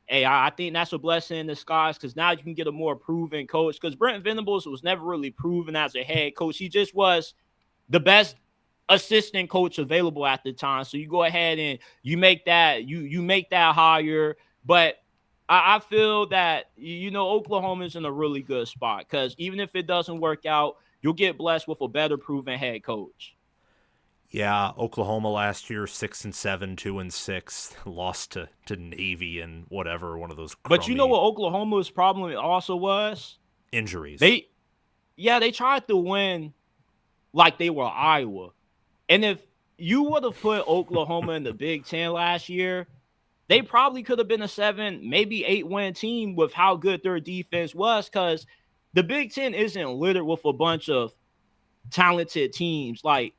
hey, I think that's a blessing in disguise, because now you can get a more proven coach. Because Brent Venables was never really proven as a head coach. He just was the best assistant coach available at the time. So you go ahead and you make that hire. But I feel that Oklahoma's in a really good spot, because even if it doesn't work out, you'll get blessed with a better proven head coach. Yeah, Oklahoma last year 6-7, 2-6, lost to Navy and whatever, one of those But you know crummy what Oklahoma's problem also was? injuries. They yeah, they tried to win like they were Iowa. And if you would have put Oklahoma in the Big Ten last year, they probably could have been a 7, maybe 8 win team with how good their defense was, because the Big Ten isn't littered with a bunch of talented teams. Like,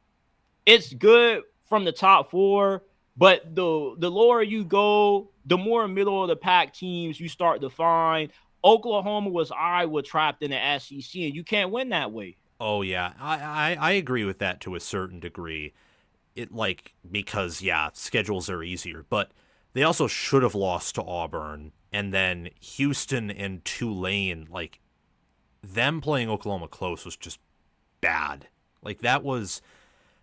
it's good from the top four, but the lower you go, the more middle of the pack teams you start to find. Oklahoma was Iowa trapped in the SEC, and you can't win that way. Oh yeah, I agree with that to a certain degree. It like because yeah, schedules are easier, but they also should have lost to Auburn and then Houston and Tulane. Like them playing Oklahoma close was just bad. Like that was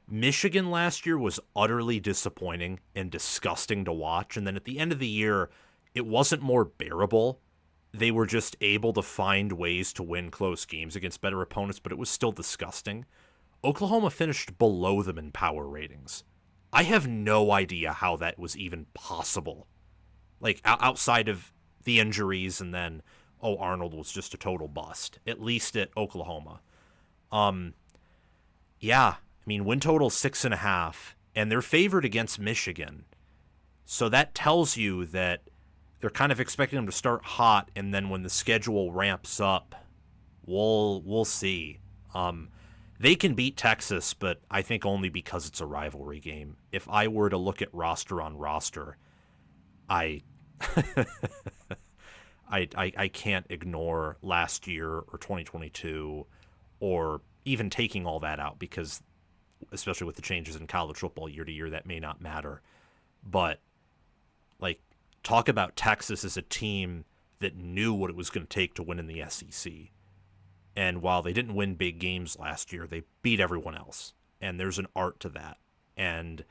Michigan last year was utterly disappointing and disgusting to watch. And then at the end of the year, it wasn't more bearable. They were just able to find ways to win close games against better opponents, but it was still disgusting. Oklahoma finished below them in power ratings. I have no idea how that was even possible. Like outside of the injuries and then Arnold was just a total bust, at least at Oklahoma. Um yeah, I mean win total 6.5 and they're favored against Michigan. So that tells you that they're kind of expecting them to start hot and then when the schedule ramps up, we'll see. Um they can beat Texas, but I think only because it's a rivalry game. If I were to look at roster on roster, I I can't ignore last year or 2022 or even taking all that out because especially with the changes in college football year to year that may not matter. But like talk about Texas as a team that knew what it was going to take to win in the SEC. And while they didn't win big games last year, they beat everyone else. And there's an art to that. And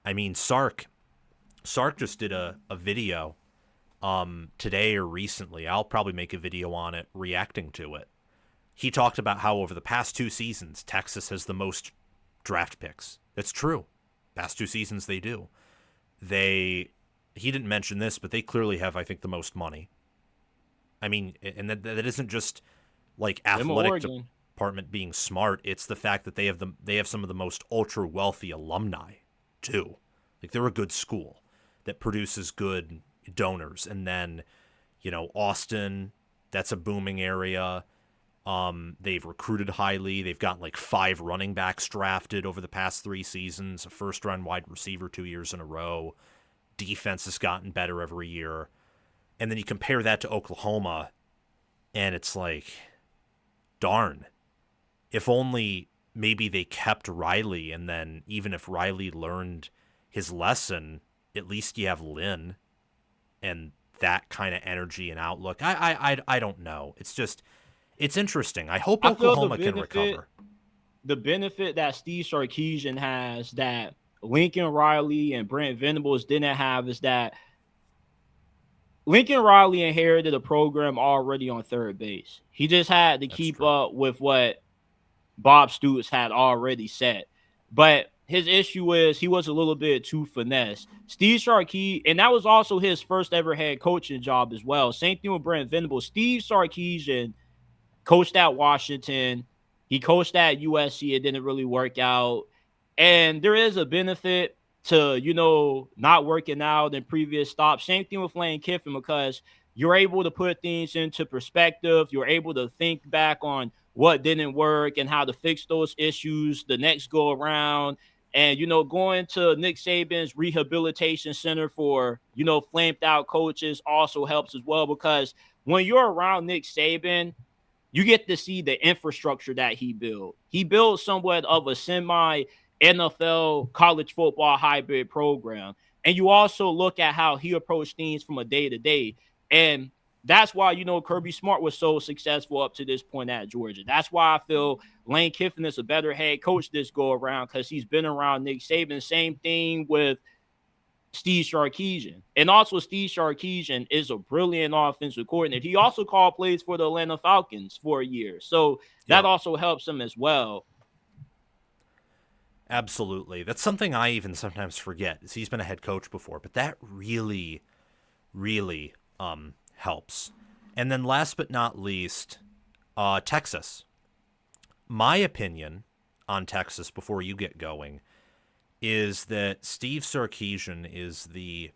I mean, Sark just did a video today or recently. I'll probably make a video on it reacting to it. He talked about how over the past 2 seasons, Texas has the most draft picks. That's true. Past 2 seasons they do. He didn't mention this, but they clearly have, I think, the most money. I mean, and that isn't just like Them athletic Oregon. department being smart. It's the fact that they have some of the most ultra wealthy alumni too. Like they're a good school that produces good donors, and then Austin, that's a booming area. They've recruited highly. They've got like 5 running backs drafted over the past 3 seasons, a first round wide receiver 2 years in a row. Defense has gotten better every year. And then you compare that to Oklahoma, and it's like, darn, if only maybe they kept Riley, and then even if Riley learned his lesson, at least you have Lynn and that kind of energy and outlook. I don't know. It's just it's interesting. I hope I feel Oklahoma can recover. the benefit that Steve Sarkisian has that Lincoln Riley and Brent Venables didn't have is that Lincoln Riley inherited a program already on third base. He just had to That's keep true. up with what Bob Stoops had already set. But his issue is he was a little bit too finesse. Steve Sarkisian, and that was also his first ever head coaching job as well. Same thing with Brent Venables. Steve Sarkisian coached at Washington. He coached at USC. It didn't really work out. And there is a benefit to, not working out in previous stops. Same thing with Lane Kiffin because you're able to put things into perspective. You're able to think back on what didn't work and how to fix those issues the next go around. And, going to Nick Saban's rehabilitation center for, flamed out coaches also helps as well because when you're around Nick Saban, you get to see the infrastructure that he built. He built somewhat of a semi NFL college football hybrid program. And you also look at how he approached things from a day to day. And that's why, Kirby Smart was so successful up to this point at Georgia. That's why I feel Lane Kiffin is a better head coach this go around because he's been around Nick Saban. Same thing with Steve Sarkisian. And also, Steve Sarkisian is a brilliant offensive coordinator. He also called plays for the Atlanta Falcons for a year. So that Yep. also helps him as well. Absolutely. That's something I even sometimes forget. Is he's been a head coach before, but that really, really helps. And then last but not least, Texas. My opinion on Texas before you get going is that Steve Sarkisian is the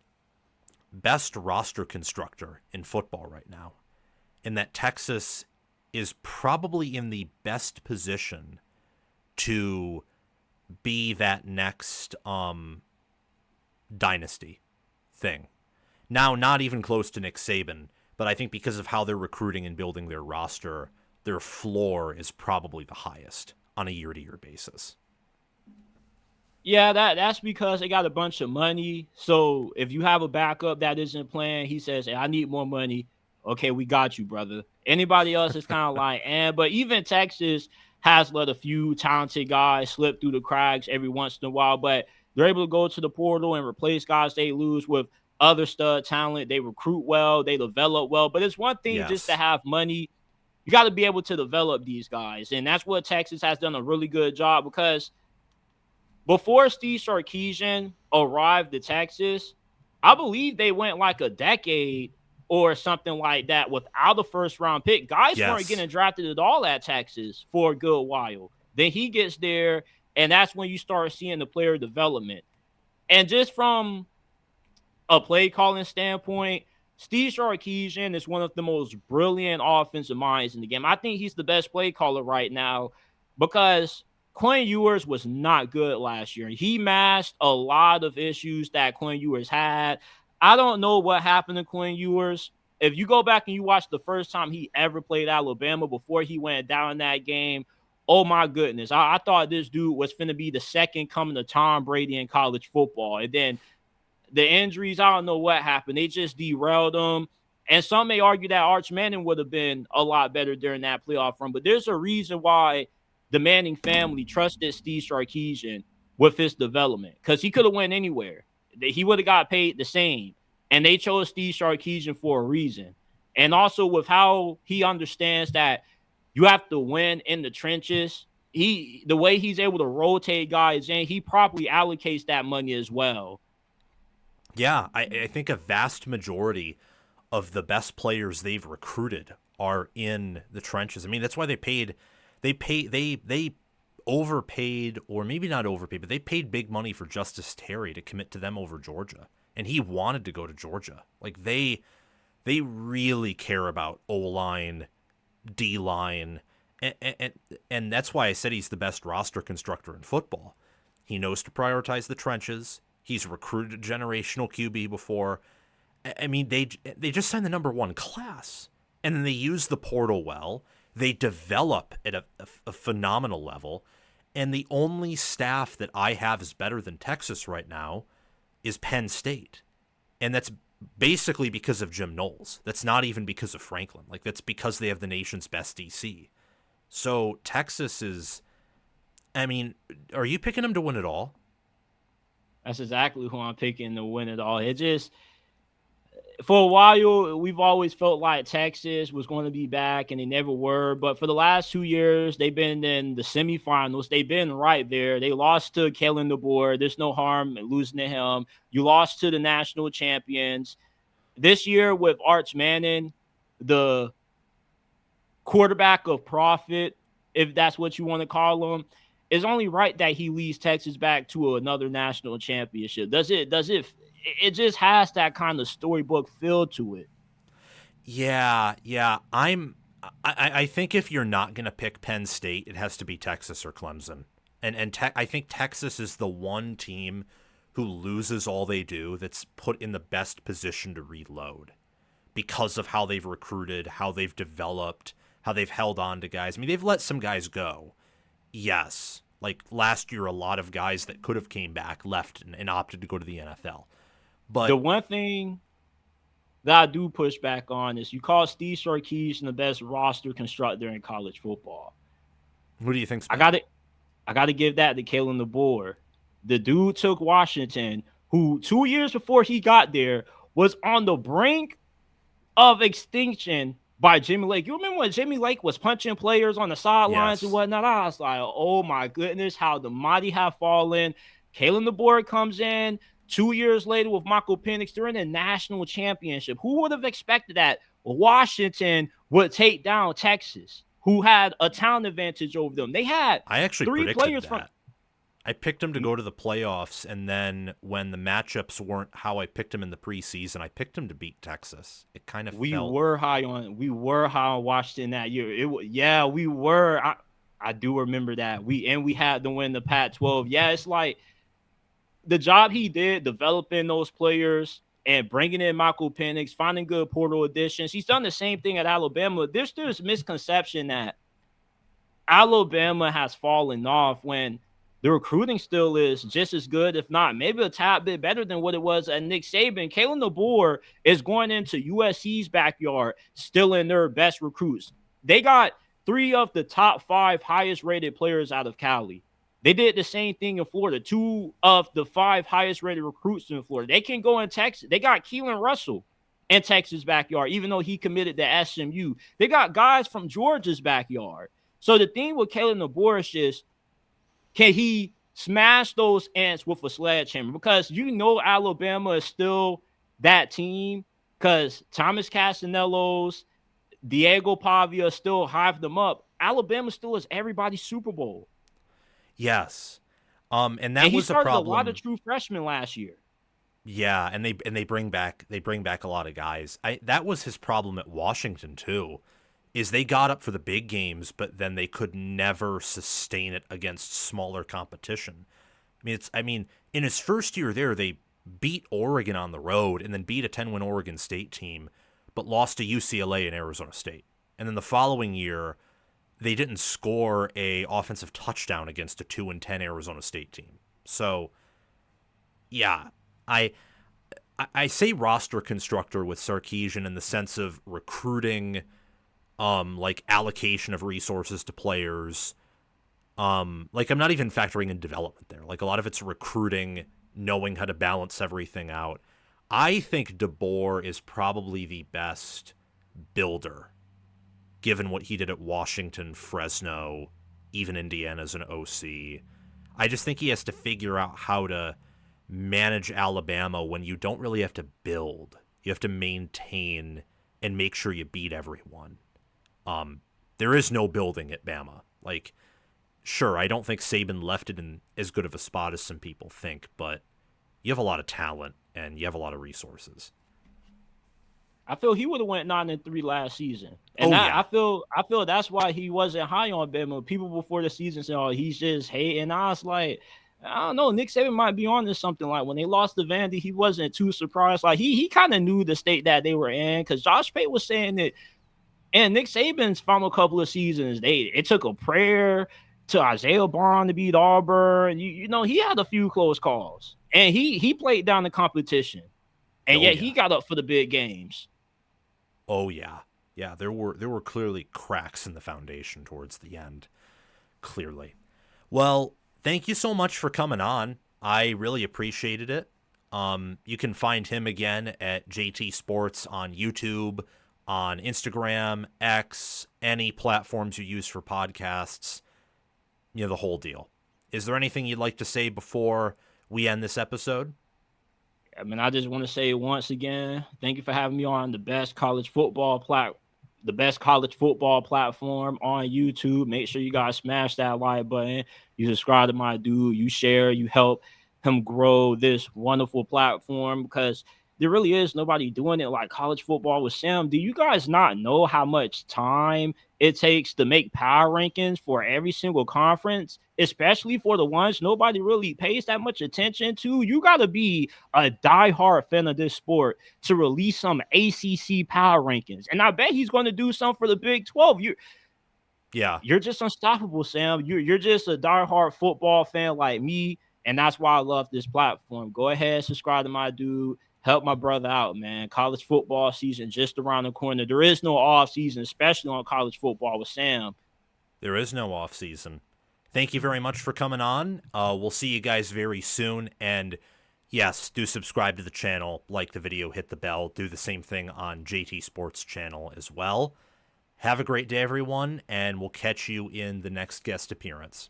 best roster constructor in football right now, and that Texas is probably in the best position to be that next dynasty thing. Now, not even close to Nick Saban, but I think because of how they're recruiting and building their roster, their floor is probably the highest on a year-to-year basis. Yeah, that's because they got a bunch of money. So if you have a backup that isn't playing, he says, "Hey, I need more money." Okay, we got you, brother. Anybody else is kind of like, but even Texas has let a few talented guys slip through the cracks every once in a while, but they're able to go to the portal and replace guys they lose with other stud talent. They recruit well, they develop well, but it's one thing just to Yes. have money. You got to be able to develop these guys. And that's what Texas has done a really good job because before Steve Sarkisian arrived to Texas, I believe they went like a decade or something like that without a first round pick. Guys weren't Yes. getting drafted at all at Texas for a good while. Then he gets there, and that's when you start seeing the player development. And just from a play calling standpoint, Steve Sarkisian is one of the most brilliant offensive minds in the game. I think he's the best play caller right now because Quinn Ewers was not good last year. He masked a lot of issues that Quinn Ewers had. I don't know what happened to Quinn Ewers. If you go back and you watch the first time he ever played Alabama before he went down in that game, oh my goodness. I thought this dude was going to be the second coming to Tom Brady in college football. And then the injuries, I don't know what happened. They just derailed him. And some may argue that Arch Manning would have been a lot better during that playoff run. But there's a reason why the Manning family trusted Steve Sarkisian with his development because he could have went anywhere. He would have got paid the same. And they chose Steve Sarkisian for a reason. And also with how he understands that you have to win in the trenches. The way he's able to rotate guys in, he properly allocates that money as well. Yeah, I think a vast majority of the best players they've recruited are in the trenches. I mean, that's why they overpaid, or maybe not overpaid, but they paid big money for Justice Terry to commit to them over Georgia. And he wanted to go to Georgia. Like they really care about O-line, D-line, and, and and that's why I said he's the best roster constructor in football. He knows to prioritize the trenches. He's recruited a generational QB before. I mean, they just signed the number one class, and then they use the portal well. They develop at a phenomenal level, and the only staff that I have is better than Texas right now is Penn State, and that's basically because of Jim Knowles. That's not even because of Franklin. Like that's because they have the nation's best DC. So Texas is. I mean, are you picking them to win it all? That's exactly who I'm picking to win it all. It just for a while we've always felt like Texas was going to be back, and they never were. But for the last 2 years, they've been in the semifinals. They've been right there. They lost to Kalen DeBoer. There's no harm in losing to him. You lost to the national champions this year with Arch Manning, the quarterback of profit, if that's what you want to call him. It's only right that he leads Texas back to another national championship. It just has that kind of storybook feel to it. Yeah. I think if you're not gonna pick Penn State, it has to be Texas or Clemson. I think Texas is the one team who loses all they do that's put in the best position to reload because of how they've recruited, how they've developed, how they've held on to guys. I mean, they've let some guys go. Yes. Like last year, a lot of guys that could have came back left and opted to go to the NFL. The But one thing that I do push back on is you call Steve Sarkisian the best roster constructor in college football. who do you think's I better? got to I got to give that to Kalen DeBoer. The dude took Washington, who 2 years before he got there was on the brink of extinction by Jimmy Lake. You remember when Jimmy Lake was punching players on the sidelines and Yes. whatnot? I was like, oh my goodness, how the mighty have fallen. Kalen DeBoer comes in 2 years later with Michael Penix. They're in the national championship. Who would have expected that Washington would take down Texas, who had a talent advantage over them? They had I actually three predicted players from. that. I picked him to go to the playoffs, and then when the matchups weren't how I picked him in the preseason, I picked him to beat Texas. It kind of We felt. were high on Washington that year. Yeah, we were. I do remember that. We had to win the Pac-12. Yeah, it's like the job he did developing those players and bringing in Michael Penix, finding good portal additions. He's done the same thing at Alabama. There's this misconception that Alabama has fallen off when the recruiting still is just as good, if not maybe a tad bit better than what it was at Nick Saban. Kalen DeBoer is going into USC's backyard, still in their best recruits. They got 3 of the top 5 highest rated players out of Cali. They did the same thing in Florida. 2 of the 5 highest rated recruits in Florida. They can go in Texas. They got Keelan Russell in Texas' backyard, even though he committed to SMU. They got guys from Georgia's backyard. So the thing with Kalen DeBoer is just, can he smash those ants with a sledgehammer? Because Alabama is still that team because Thomas Castanelos, Diego Pavia still hive them up. Alabama still is everybody's Super Bowl. Yes. And And that he was a started a lot of problem. true freshmen last year. Yeah, and they bring back a lot of guys. That was his problem at Washington too, is they got up for the big games, but then they could never sustain it against smaller competition. I mean, in his first year there, they beat Oregon on the road and then beat a 10-win Oregon State team, but lost to UCLA and Arizona State. And then the following year, they didn't score a offensive touchdown against a 2-10 Arizona State team. So, yeah, I I say roster constructor with Sarkisian in the sense of recruiting, like allocation of resources to players. Like I'm not even factoring in development there. Like a lot of it's recruiting, knowing how to balance everything out. I think DeBoer is probably the best builder, given what he did at Washington, Fresno, even Indiana as an OC. I just think he has to figure out how to manage Alabama when you don't really have to build. You have to maintain and make sure you beat everyone. There is no building at Bama. Like, sure, I don't think Saban left it in as good of a spot as some people think, but you have a lot of talent and you have a lot of resources. I feel he would have went 9-3 last season, and Oh that, yeah, I feel that's why he wasn't high on Bama. People before the season said, "Oh, he's just hating." I was like, I don't know. Nick Saban might be on to something. Like when they lost to Vandy, he wasn't too surprised. Like he kind of knew the state that they were in because Josh Pate was saying that. And Nick Saban's final couple of seasons, it took a prayer to Isaiah Bond to beat Auburn. He had a few close calls, and he played down the competition, and oh yet yeah, he got up for the big games. oh yeah, yeah. There were clearly cracks in the foundation towards the end. Clearly. Well, thank you so much for coming on. I really appreciated it. You can find him again at JT Sports on YouTube, on Instagram, X, any platforms you use for podcasts. You know, the whole deal. Is there anything you'd like to say before we end this episode? I mean, I just want to say once again, thank you for having me on the best college football platform on YouTube. Make sure you guys smash that like button. You subscribe to my dude. You share. You help him grow this wonderful platform because there really is nobody doing it like college football with Sam. Do you guys not know how much time it takes to make power rankings for every single conference, especially for the ones nobody really pays that much attention to? You got to be a diehard fan of this sport to release some ACC power rankings. And I bet he's going to do some for the Big 12. Yeah, You're just unstoppable, Sam. You're just a diehard football fan like me, and that's why I love this platform. Go ahead, subscribe to my dude. Help my brother out, man. College football season just around the corner. There is no off season, especially on college football with Sam. there is no off season. Thank you very much for coming on. We'll see you guys very soon. And yes, do subscribe to the channel, like the video, hit the bell, do the same thing on JT Sports channel as well. Have a great day, everyone, and we'll catch you in the next guest appearance.